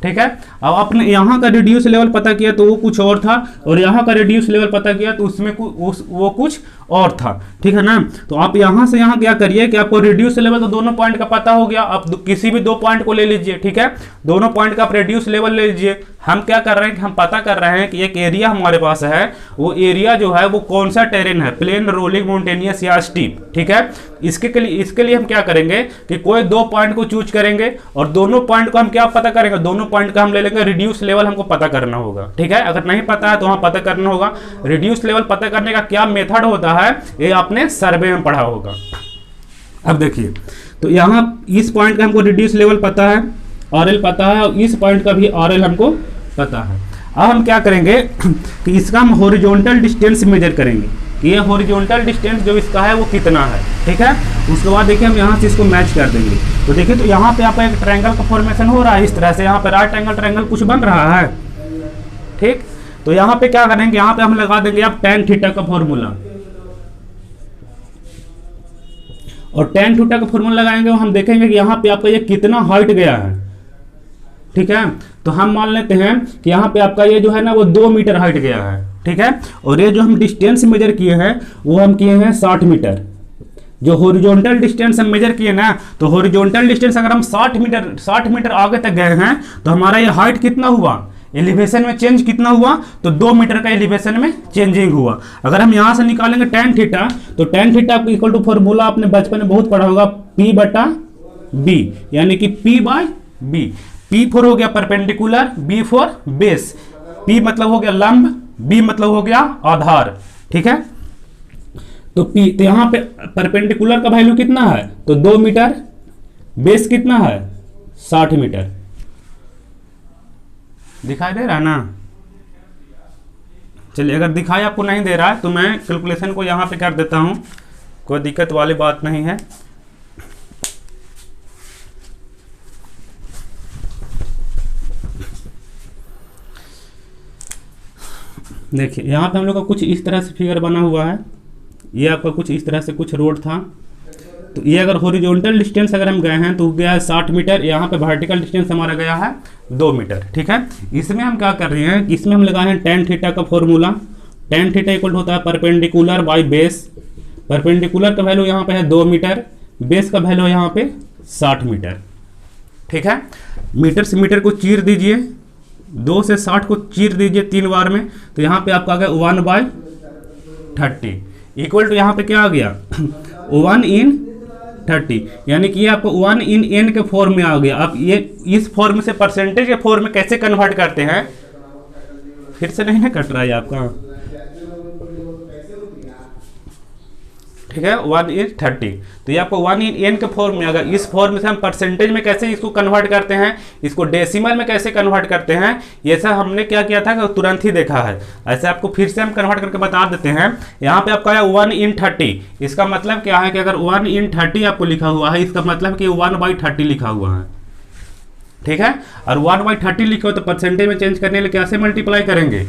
ठीक है। अब आपने यहाँ का रिड्यूस लेवल पता किया तो वो कुछ और था, और यहाँ का रिड्यूस लेवल पता किया तो उसमें वो कुछ और था, ठीक है ना। तो आप यहाँ से यहाँ क्या करिए कि आपको रिड्यूस लेवल तो दोनों पॉइंट का पता हो गया। आप किसी भी 2 पॉइंट को ले लीजिए, ठीक है, दोनों पॉइंट का आप रिड्यूस लेवल ले लीजिए। हम क्या कर रहे हैं कि हम पता कर रहे हैं कि एक एरिया हमारे पास है, वो एरिया जो है वो कौन सा टेरेन है, प्लेन, रोलिंग, माउंटेनियस या स्टीप, ठीक है। इसके लिए हम क्या करेंगे कि कोई 2 पॉइंट को चूज करेंगे, और दोनों पॉइंट को हम क्या पता करेंगे, दोनों पॉइंट का हम ले लेंगे रिड्यूस लेवल हमको पता करना होगा, ठीक है। अगर नहीं पता है तो वहाँ पता करना होगा। रिड्यूस लेवल पता करने का क्या मेथड होता है ये आपने सर्वे में पढ़ा होगा। अब देखिए, तो यहाँ इस पॉइंट का हमको रिड्यूस लेवल पता है, RL पता है, और इस पॉइंट का भी RL हमको पता है। अब हम क्या करेंगे कि इसका हम हॉरिजॉन्टल डिस्टेंस मेजर करेंगे कि ये हॉरिजॉन्टल डिस्टेंस जो इसका है वो कितना है, ठीक है। उसके बाद देखिए हम यहाँ से इसको मैच कर देंगे। तो देखिए, तो यहाँ पे आपका एक ट्रायंगल का फॉर्मेशन हो रहा है इस तरह से, यहाँ पे राइट एंगल ट्रायंगल कुछ बन रहा है, ठीक। तो यहाँ पे क्या करेंगे, यहाँ पे हम लगा देंगे आप tan थीटा का फॉर्मूला, और tan थीटा का फॉर्मूला लगाएंगे हम देखेंगे कि यहाँ पे आपका ये कितना हाइट गया है, ठीक है। तो हम मान लेते हैं कि यहाँ पे आपका ये जो है ना वो 2 मीटर हाइट गया है, ठीक है। और ये जो हम डिस्टेंस मेजर किए हैं वो हम किए हैं 60 मीटर। जो हॉरिजॉन्टल डिस्टेंस हम मेजर किए ना, तो हॉरिजॉन्टल डिस्टेंस अगर हम 60 मीटर आगे तक गए हैं तो हमारा ये हाइट कितना हुआ, एलिवेशन में चेंज कितना हुआ, तो 2 मीटर का एलिवेशन में चेंजिंग हुआ। अगर हम यहाँ से निकालेंगे tan थीटा, तो tan theta equal to formula आपने बचपन में बहुत पढ़ा होगा, P/B, यानी कि P/B। P4 हो गया परपेंडिकुलर, B4 बेस, P मतलब हो गया लंब, बी मतलब हो गया आधार, ठीक है। तो पी, तो यहां पे परपेंडिकुलर का वैल्यू कितना है, तो 2 मीटर, बेस कितना है 60 मीटर, दिखाई दे रहा है ना। चलिए अगर दिखाई आपको नहीं दे रहा है तो मैं कैलकुलेशन को यहां पे कर देता हूं, कोई दिक्कत वाली बात नहीं है। देखिए यहाँ पे हम लोग का कुछ इस तरह से फिगर बना हुआ है, ये आपका कुछ इस तरह से कुछ रोड था। तो ये अगर हॉरिजॉन्टल डिस्टेंस अगर हम गए हैं तो गया है 60 मीटर, यहाँ पे वर्टिकल डिस्टेंस हमारा गया है 2 मीटर, ठीक है। इसमें हम क्या कर रहे हैं, इसमें हम लगाए हैं tan थीटा का फॉर्मूला। tan थीटा इक्वल होता है परपेंडिकुलर बाई बेस। परपेंडिकुलर का वैल्यू यहाँ पे है 2 मीटर, बेस का वैल्यू यहाँ पे 60 मीटर, ठीक है। मीटर से मीटर को चीर दीजिए, 2 से 60 को चीर दीजिए 3 बार में, तो यहाँ पे आपका आ गया 1/30 इक्वल टू यहाँ पे क्या आ गया 1/30, यानी कि ये आपको 1/n के फॉर्म में आ गया। अब ये इस फॉर्म से परसेंटेज के फॉर्म में कैसे कन्वर्ट करते हैं, फिर से नहीं ना कट रहा है आपका, ठीक है 1/30। तो ये आपको 1/n के फॉर्म में, अगर इस फॉर्म से हम परसेंटेज में कैसे इसको कन्वर्ट करते हैं, इसको डेसिमल में कैसे कन्वर्ट करते हैं, ये सब हमने क्या किया था कि तुरंत ही देखा है। ऐसे आपको फिर से हम कन्वर्ट करके बता देते हैं। यहाँ पे आपका है 1/30, इसका मतलब क्या है कि अगर 1/30 आपको लिखा हुआ है, इसका मतलब कि 1/30 लिखा हुआ है, ठीक है। और 1/30 लिखे हो तो परसेंटेज में चेंज करने के लिए कैसे मल्टीप्लाई करेंगे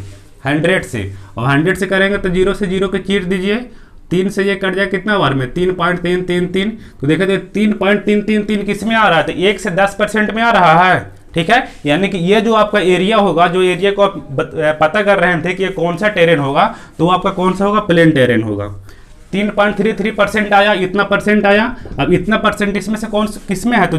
100 से, और 100 से करेंगे तो 0 से 0 के चीर दीजिए, 3 से ये कट जाए कितना बार में 3.333, तो देखे तो 3.333 किस में आ रहा है, तो 1 से 10% में आ रहा है, ठीक है। यानी कि ये जो आपका एरिया होगा, जो एरिया को आप पता कर रहे थे कि ये कौन सा टेरेन होगा, तो आपका कौन सा होगा, प्लेन टेरेन होगा। 3.33% आया, इतना परसेंट आया। अब इतना परसेंट इसमें से कौन किस में है, तो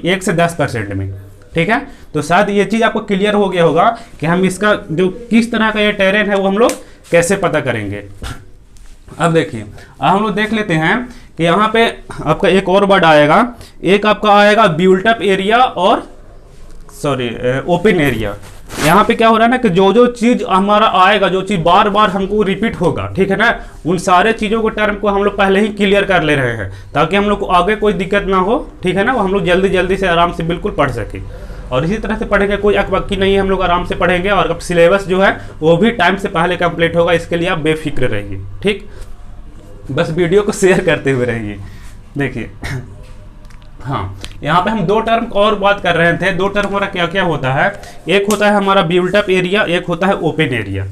1 से 10% में, ठीक है। तो शायद ये चीज़ आपको क्लियर हो गया होगा कि हम इसका जो किस तरह का ये टेरेन है वो हम लोग कैसे पता करेंगे। अब देखिए, अब हम लोग देख लेते हैं कि यहाँ पे आपका एक और वर्ड आएगा, एक आपका आएगा बिल्ट अप एरिया और ओपन एरिया। यहाँ पे क्या हो रहा है ना कि जो जो चीज़ हमारा आएगा, जो चीज़ बार बार हमको रिपीट होगा, ठीक है ना, उन सारे चीज़ों को टर्म को हम लोग पहले ही क्लियर कर ले रहे हैं ताकि हम लोग को आगे कोई दिक्कत ना हो, ठीक है ना, वो हम लोग जल्दी जल्दी से आराम से बिल्कुल पढ़ सके। और इसी तरह से पढ़ेंगे, कोई अकबक्की नहीं है, हम लोग आराम से पढ़ेंगे। और अब सिलेबस जो है वो भी टाइम से पहले कंप्लीट होगा, इसके लिए आप बेफिक्र रहिए, ठीक। बस वीडियो को शेयर करते हुए रहिए। देखिए हाँ, यहाँ पे हम 2 टर्म और बात कर रहे थे। 2 टर्म हमारा क्या क्या होता है, एक होता है हमारा बिल्ट अप एरिया, एक होता है ओपन एरिया।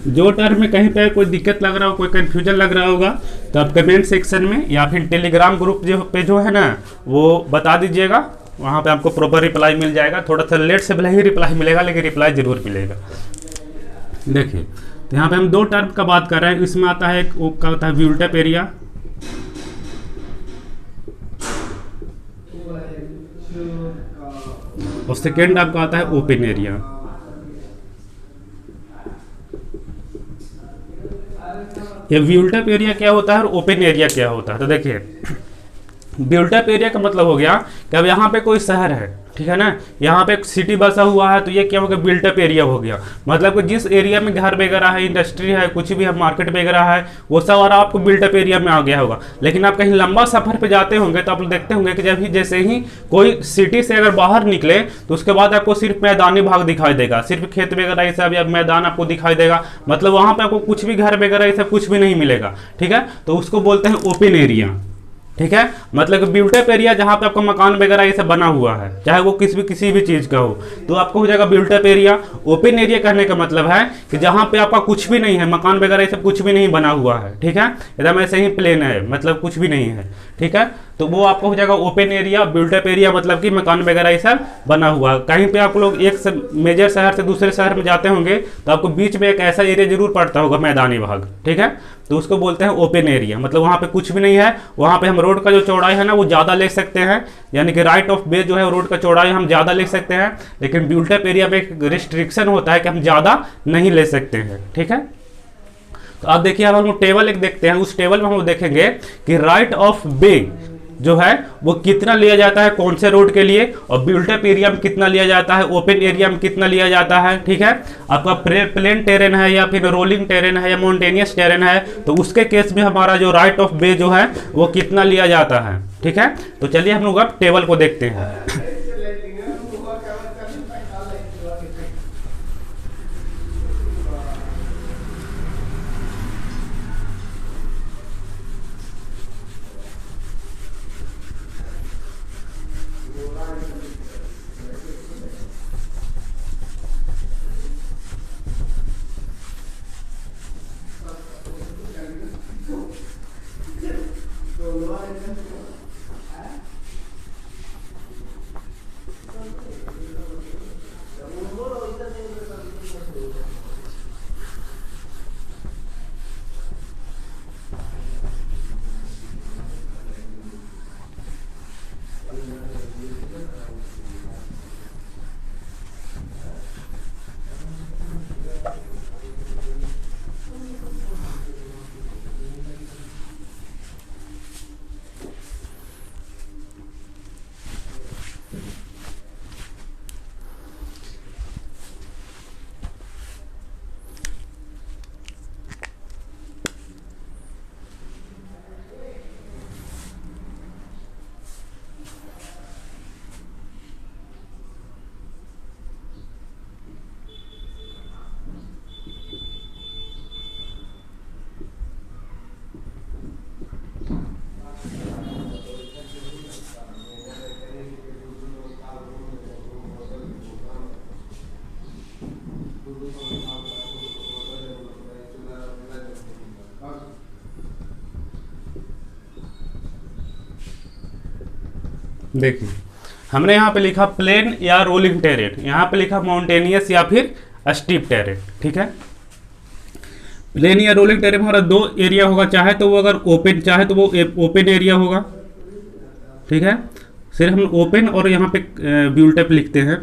जो टर्म में कहीं पे कोई दिक्कत लग रहा हो, कोई कंफ्यूजन लग रहा होगा, तो आप कमेंट सेक्शन में या फिर टेलीग्राम ग्रुप पे जो है ना वो बता दीजिएगा, वहाँ पे आपको प्रॉपर रिप्लाई मिल जाएगा। थोड़ा सा लेट से भले ही रिप्लाई मिलेगा, लेकिन रिप्लाई जरूर मिलेगा। देखिए, तो यहाँ पे हम 2 टर्म का बात कर रहे हैं। इसमें आता है एक का होता है बिल्ट अप एरिया, और सेकेंड आपका आता है ओपन एरिया। ये बिल्ट अप एरिया क्या होता है और ओपन एरिया क्या होता है, तो देखिए बिल्ट अप एरिया का मतलब हो गया कि अब यहाँ पे कोई शहर है, ठीक है ना, यहाँ पे एक सिटी बसा हुआ है, तो ये क्या हो गया, बिल्ट अप एरिया हो गया। मतलब कि जिस एरिया में घर वगैरह है, इंडस्ट्री है, कुछ भी है, मार्केट वगैरह है, वो सब और आपको बिल्ट अप एरिया में आ गया होगा। लेकिन आप कहीं लंबा सफर पे जाते होंगे तो आप देखते होंगे कि जब ही जैसे ही कोई सिटी से अगर बाहर निकले तो उसके बाद आपको सिर्फ मैदानी भाग दिखाई देगा, सिर्फ खेत वगैरह ये सब या मैदान आपको दिखाई देगा। मतलब वहाँ पे आपको कुछ भी घर वगैरह ये सब कुछ भी नहीं मिलेगा, ठीक है। तो उसको बोलते हैं ओपन एरिया, ठीक है। मतलब कि बिल्ट अप एरिया जहाँ पे आपका मकान वगैरह ये सब बना हुआ है, चाहे वो किसी भी चीज़ का हो, तो आपको हो जाएगा built up area. Open area कहने का मतलब है कि जहाँ पे आपका कुछ भी नहीं है, मकान वगैरह ये सब कुछ भी नहीं बना हुआ है, ठीक है, एकदम ऐसे ही प्लेन है, मतलब कुछ भी नहीं है, ठीक है। तो वो आपको हो जाएगा open area. Built up area मतलब कि मकान वगैरह ये सब बना हुआ है। कहीं पे आप लोग एक मेजर शहर से दूसरे शहर में जाते होंगे तो आपको बीच में एक ऐसा एरिया जरूर पड़ता होगा, मैदानी भाग, ठीक है, तो उसको बोलते हैं ओपन एरिया। मतलब वहाँ पे कुछ भी नहीं है, वहाँ पे हम रोड का जो चौड़ाई है ना वो ज़्यादा ले सकते हैं, यानी कि राइट ऑफ वे जो है रोड का चौड़ाई हम ज़्यादा ले सकते हैं। लेकिन बिल्ट अप एरिया में एक रिस्ट्रिक्शन होता है कि हम ज़्यादा नहीं ले सकते हैं, ठीक है। तो आप देखिए, अब हम टेबल एक देखते हैं, उस टेबल में हम देखेंगे कि राइट ऑफ वे जो है वो कितना लिया जाता है कौन से रोड के लिए, और बिल्ट अप एरिया में कितना लिया जाता है, ओपन एरिया में कितना लिया जाता है। ठीक है, आपका प्लेन टेरेन है या फिर रोलिंग टेरेन है या माउंटेनियस टेरेन है, तो उसके केस में हमारा जो राइट ऑफ वे जो है वो कितना लिया जाता है। ठीक है, तो चलिए हम लोग अब टेबल को देखते हैं। देखिए हमने यहाँ पे लिखा प्लेन या रोलिंग टेरेन, यहाँ पे लिखा माउंटेनियस या फिर स्टीप टेरेन। ठीक है, प्लेन या रोलिंग टेरेन हमारा दो एरिया होगा, चाहे तो वो अगर ओपन चाहे तो वो ओपन एरिया होगा। ठीक है, सिर्फ हम ओपन और यहाँ पे ब्यूलटेप लिखते हैं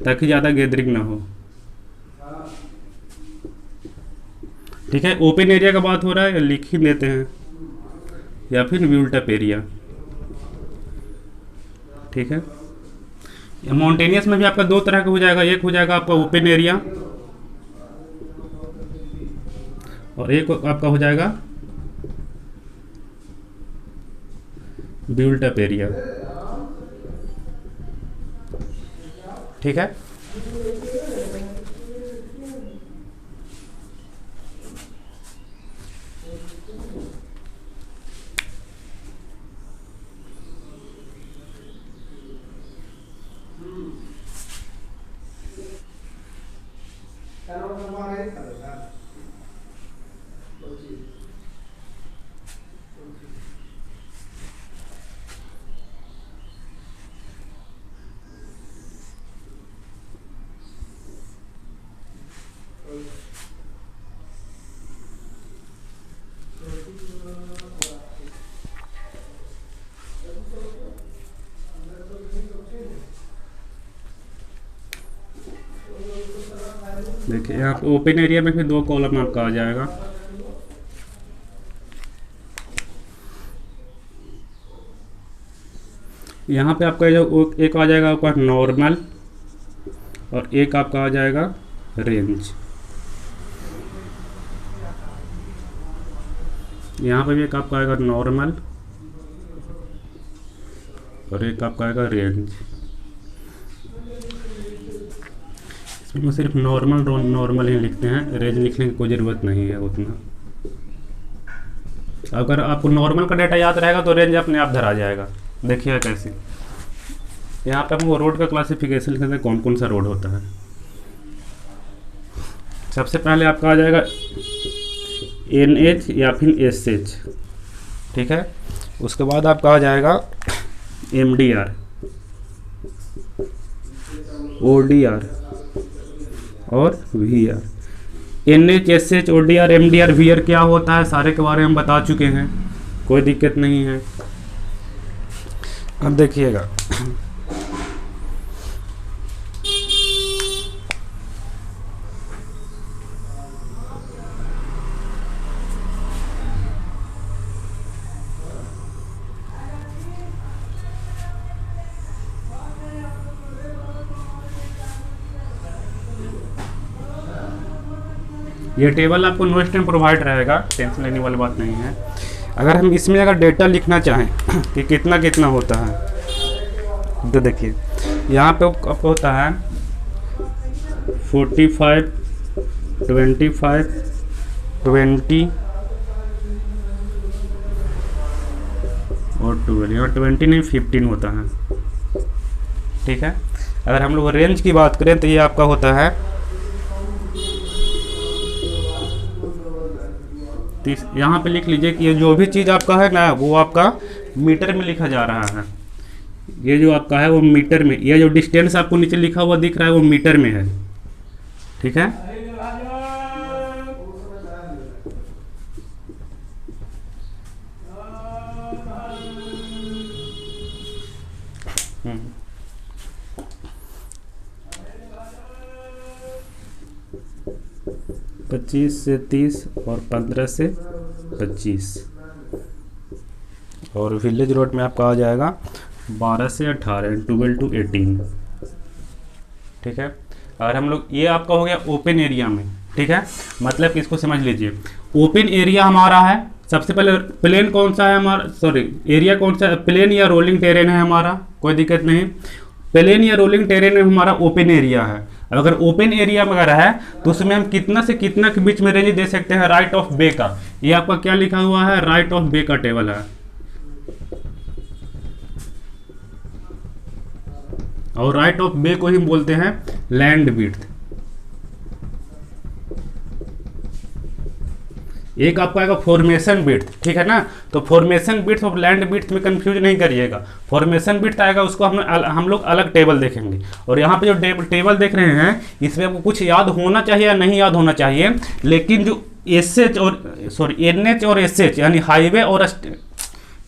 ताकि ज़्यादा गैदरिंग ना हो। ठीक है, ओपन एरिया का बात हो रहा है लिख ही देते हैं, या फिर ब्यूलटेप एरिया। ठीक है, माउंटेनियस में भी आपका दो तरह का हो जाएगा, एक हो जाएगा आपका ओपन एरिया और एक आपका हो जाएगा बिल्ट अप एरिया। ठीक है, देखिए यहाँ पे ओपन एरिया में फिर दो कॉलम आपका आ जाएगा। यहाँ पे आपका जो एक आ जाएगा आपका नॉर्मल और एक आपका आ जाएगा रेंज। यहाँ पे भी एक आपका आएगा नॉर्मल और एक आपका आएगा रेंज। इसमें सिर्फ नॉर्मल ही लिखते हैं, रेंज लिखने की कोई ज़रूरत नहीं है उतना। अगर आपको नॉर्मल का डाटा याद रहेगा तो रेंज अपने आप धरा जाएगा। देखिए कैसे यहाँ पे हमको रोड का क्लासिफिकेशन करते हैं, कौन कौन सा रोड होता है। सबसे पहले आपका आ जाएगा NH या फिर SH। ठीक है, उसके बाद आपका आ जाएगा MDR, ODR और VR। NH, SH, ODR, MDR, VR क्या होता है सारे के बारे में हम बता चुके हैं, कोई दिक्कत नहीं है। अब देखिएगा ये टेबल आपको नोस्ट में प्रोवाइड रहेगा, टेंशन लेने वाली बात नहीं है। अगर हम इसमें अगर डेटा लिखना चाहें कि कितना कितना होता है, तो देखिए यहाँ पे आपको होता है 45, 25, 20 और 12, यहाँ 20 नहीं 15 होता है, ठीक है। अगर हम लोग रेंज की बात करें तो ये आपका होता है 30। यहाँ पे लिख लीजिए कि ये जो भी चीज़ आपका है ना वो आपका मीटर में लिखा जा रहा है। ये जो आपका है वो मीटर में, ये जो डिस्टेंस आपको नीचे लिखा हुआ दिख रहा है वो मीटर में है, ठीक है। पच्चीस से 30 और 15 से 25 और विलेज रोड में आपका आ जाएगा 12 से 18, 12 to 18, ठीक है। अगर हम लोग, ये आपका हो गया ओपन एरिया में, ठीक है। मतलब कि इसको समझ लीजिए, ओपन एरिया हमारा है, सबसे पहले प्लेन कौन सा है हमारा, सॉरी एरिया कौन सा है, प्लेन या रोलिंग टेरेन है हमारा, कोई दिक्कत नहीं। प्लेन या रोलिंग टेरेन में हमारा ओपन एरिया है। अगर ओपन एरिया वगैरह है तो उसमें हम कितना से कितना के बीच में रेंज दे सकते हैं राइट ऑफ वे का। ये आपका क्या लिखा हुआ है, राइट ऑफ वे का टेबल है। और राइट ऑफ वे को ही बोलते हैं लैंड विड्थ। एक आपका आएगा फॉर्मेशन विड्थ, ठीक है ना। तो फॉर्मेशन विड्थ और लैंड विड्थ में कंफ्यूज नहीं करिएगा। फॉर्मेशन विड्थ आएगा उसको हम लोग अलग टेबल देखेंगे। और यहाँ पे जो टेबल देख रहे हैं इसमें आपको कुछ याद होना चाहिए या नहीं याद होना चाहिए, लेकिन जो एसएच और सॉरी एनएच और एसएच यानी हाईवे और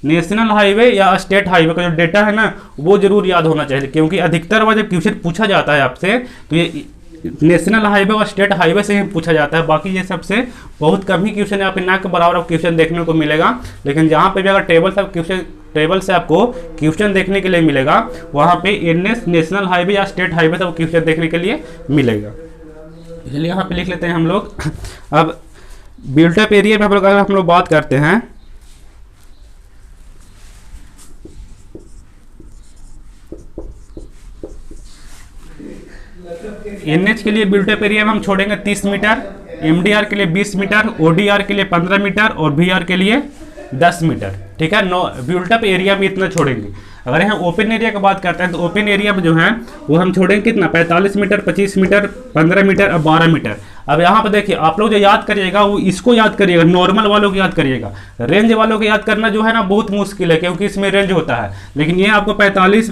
नेशनल हाईवे या स्टेट हाईवे का जो डेटा है ना वो जरूर याद होना चाहिए, क्योंकि अधिकतर बार जब क्वेश्चन पूछा जाता है आपसे तो ये नेशनल हाईवे और स्टेट हाईवे से ही पूछा जाता है। बाकी ये सबसे बहुत कम ही क्वेश्चन यहाँ पे ना के बराबर आपको क्वेश्चन देखने को मिलेगा। लेकिन जहाँ पे भी अगर टेबल से आपको क्वेश्चन देखने के लिए मिलेगा वहाँ पे एनएच नेशनल हाईवे या स्टेट हाईवे से क्वेश्चन देखने के लिए मिलेगा। इसलिए यहाँ पे लिख लेते हैं हम लोग। अब बिल्टअप एरिया में अगर हम लोग बात करते हैं, एनएच के लिए बिल्टअप एरिया में हम छोड़ेंगे 30 मीटर, एमडीआर के लिए 20 मीटर, ओडीआर के लिए 15 मीटर और वीआर के लिए 10 मीटर, ठीक है। बिल्टअप एरिया में इतना छोड़ेंगे। अगर यहाँ ओपन एरिया की बात करते हैं तो ओपन एरिया में जो है वो हम छोड़ेंगे कितना, 45 मीटर, 25 मीटर, 15 मीटर और 12 मीटर। अब यहाँ पे देखिए आप लोग जो याद करिएगा वो इसको याद करिएगा, नॉर्मल वालों को याद करिएगा। रेंज वालों को याद करना जो है ना बहुत मुश्किल है, क्योंकि इसमें रेंज होता है। लेकिन ये आपको 45,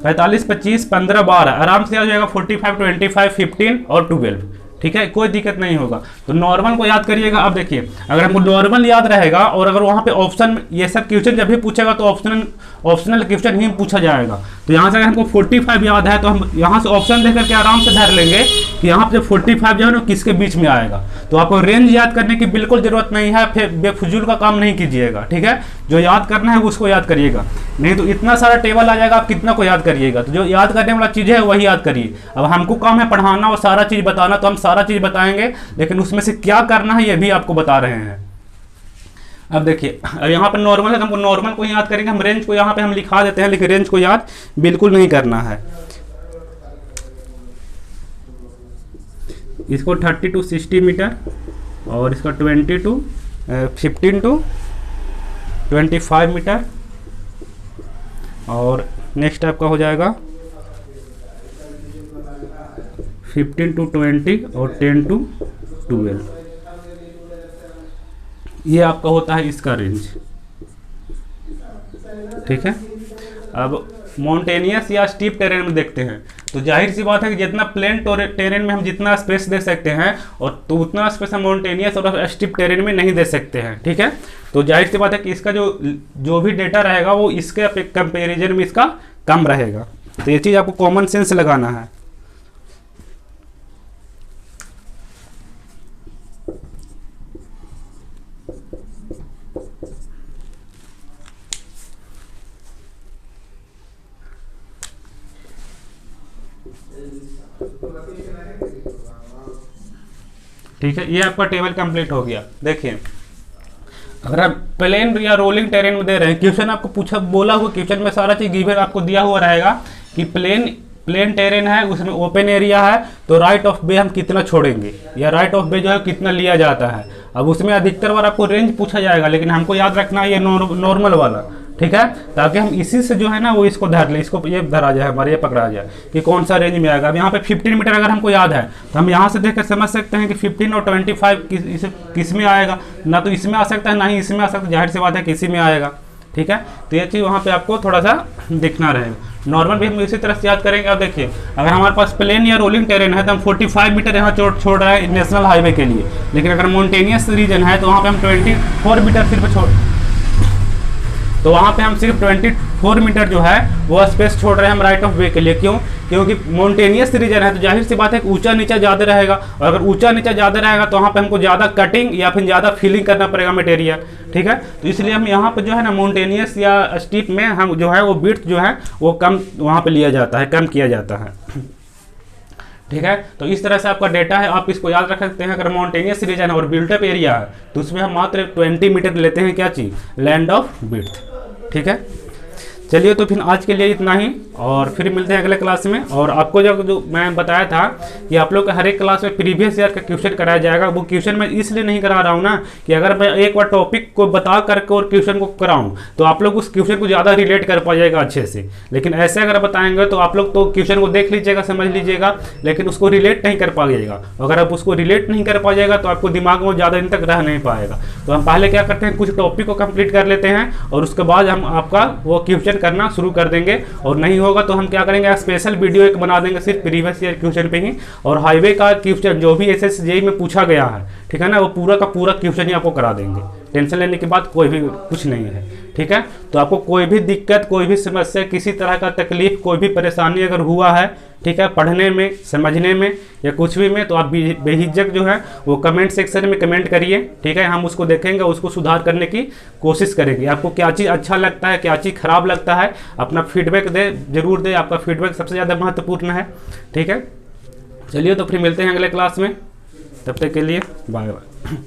25, 15, 12 आराम से आ जाएगा। 45, 25, 15 और 12, ठीक है, कोई दिक्कत नहीं होगा। तो नॉर्मल को याद करिएगा। अब देखिए अगर हमको नॉर्मल याद रहेगा और अगर वहाँ पे ऑप्शन ये सब क्वेश्चन जब भी पूछेगा तो ऑप्शनल क्वेश्चन ही पूछा जाएगा। तो यहाँ से अगर हमको 45 याद है तो हम यहाँ से ऑप्शन देख करके आराम से धर लेंगे कि यहाँ पे 45 जो है ना किसके बीच में आएगा। तो आपको रेंज याद करने की बिल्कुल जरूरत नहीं है, फिर बेफजूल का काम नहीं कीजिएगा, ठीक है। जो याद करना है उसको याद करिएगा, नहीं तो इतना सारा टेबल आ जाएगा, आप कितना को याद करिएगा। तो जो याद करने वाला चीज़ है वही याद करिए। अब हमको काम है पढ़ाना और सारा चीज़ बताना, तो हम सारा चीज़ बताएंगे, लेकिन उसमें से क्या करना है ये भी आपको बता रहे हैं। अब देखिए अब यहाँ पर नॉर्मल है, हमको नॉर्मल को याद करेंगे। हम रेंज को यहाँ पे हम लिखा देते हैं, लेकिन रेंज को याद बिल्कुल नहीं करना है। इसको 30 to 60 मीटर और इसका 15 to 25 मीटर और नेक्स्ट आपका हो जाएगा 15 to 20 और 10 to 12। ये आपका होता है इसका रेंज, ठीक है। अब माउंटेनियस या स्टीप टेरेन में देखते हैं तो जाहिर सी बात है कि जितना प्लेन टेरेन में हम जितना स्पेस दे सकते हैं और तो उतना स्पेस हम माउंटेनियस और स्टीप टेरेन में नहीं दे सकते हैं, ठीक है। तो जाहिर सी बात है कि इसका जो भी डेटा रहेगा वो इसके कंपेरिजन में इसका कम रहेगा। तो ये चीज़ आपको कॉमन सेंस लगाना है। ठीक है, ये आपका टेबल कंप्लीट हो गया। देखिए अगर आप प्लेन या रोलिंग टेरेन में दे रहे हैं, क्वेश्चन आपको पूछा बोला हुआ, क्वेश्चन में सारा चीज़ गिवन आपको दिया हुआ रहेगा कि प्लेन टेरेन है, उसमें ओपन एरिया है, तो राइट ऑफ वे हम कितना छोड़ेंगे या राइट ऑफ वे जो है कितना लिया जाता है। अब उसमें अधिकतर बार आपको रेंज पूछा जाएगा, लेकिन हमको याद रखना है ये नॉर्मल वाला, ठीक है, ताकि हम इसी से जो है ना वो इसको धर लें, इसको ये धरा जाए हमारे, ये पकड़ा जाए कि कौन सा रेंज में आएगा। अब यहाँ पे 15 मीटर अगर हमको याद है तो हम यहाँ से देख कर समझ सकते हैं कि 15 और 25 किस में आएगा, ना तो इसमें आ सकता है ना ही इसमें आ सकता है, जाहिर सी बात है किसी में आएगा, ठीक है। तो ये चीज़ वहाँ पे आपको थोड़ा सा दिखना रहेगा। नॉर्मल भी हम इसी तरह से याद करेंगे। अब देखिए अगर हमारे पास प्लेन या रोलिंग टेरेन है तो हम 45 मीटर यहाँ छोड़ रहे हैं नेशनल हाईवे के लिए, लेकिन अगर माउंटेनियस रीजन है तो वहाँ पे हम 24 मीटर सिर्फ 24 मीटर जो है वो स्पेस छोड़ रहे हैं हम राइट ऑफ वे के लिए। क्यों? क्योंकि माउंटेनियस रीजन है तो जाहिर सी बात है कि ऊंचा नीचा ज़्यादा रहेगा, और अगर ऊंचा नीचा ज़्यादा रहेगा तो वहाँ पे हमको ज़्यादा कटिंग या फिर ज़्यादा फिलिंग करना पड़ेगा मटेरियल, ठीक है। तो इसलिए हम यहाँ पे जो है ना माउंटेनियस या स्टीप में हम जो है वो विड्थ जो है वो कम वहाँ पे लिया जाता है, कम किया जाता है, ठीक है। तो इस तरह से आपका डेटा है, आप इसको याद रख सकते हैं। अगर माउंटेनियस रीजन और बिल्टअप एरिया है तो उसमें हम मात्र 20 मीटर लेते हैं, क्या चीज़, लैंड ऑफ विड्थ, ठीक है। चलिए तो फिर आज के लिए इतना ही, और फिर मिलते हैं अगले क्लास में। और आपको जो मैं बताया था कि आप लोग का हर एक क्लास में प्रीवियस ईयर का क्वेश्चन कराया जाएगा, वो क्वेश्चन मैं इसलिए नहीं करा रहा हूँ ना कि अगर मैं एक बार टॉपिक को बता करके और क्वेश्चन को कराऊँ तो आप लोग उस क्वेश्चन को ज़्यादा रिलेट कर पाइएगा अच्छे से। लेकिन ऐसे अगर बताएंगे तो आप लोग तो क्वेश्चन को देख लीजिएगा, समझ लीजिएगा, लेकिन उसको रिलेट नहीं कर पाइएगा। अगर आप उसको रिलेट नहीं कर पाइएगा तो आपको दिमाग में ज़्यादा दिन तक रह नहीं पाएगा। तो हम पहले क्या करते हैं, कुछ टॉपिक को कंप्लीट कर लेते हैं और उसके बाद हम आपका वो क्वेश्चन करना शुरू कर देंगे। और नहीं होगा तो हम क्या करेंगे, स्पेशल वीडियो एक बना देंगे सिर्फ प्रीवियस ईयर क्वेश्चन पे ही, और हाईवे का क्वेश्चन जो भी SSJE में पूछा गया है, ठीक है ना, वो पूरा का पूरा क्वेश्चन ही आपको करा देंगे। टेंशन लेने की बात कोई भी कुछ नहीं है, ठीक है। तो आपको कोई भी दिक्कत, कोई भी समस्या, किसी तरह का तकलीफ, कोई भी परेशानी अगर हुआ है, ठीक है, पढ़ने में, समझने में या कुछ भी में, तो आप बेहिचक जो है वो कमेंट सेक्शन में कमेंट करिए, ठीक है। हम उसको देखेंगे, उसको सुधार करने की कोशिश करेंगे। आपको क्या चीज़ अच्छा लगता है, क्या चीज़ खराब लगता है, अपना फीडबैक जरूर दे। आपका फीडबैक सबसे ज़्यादा महत्वपूर्ण है, ठीक है। चलिए तो फिर मिलते हैं अगले क्लास में, तब तक के लिए बाय बाय।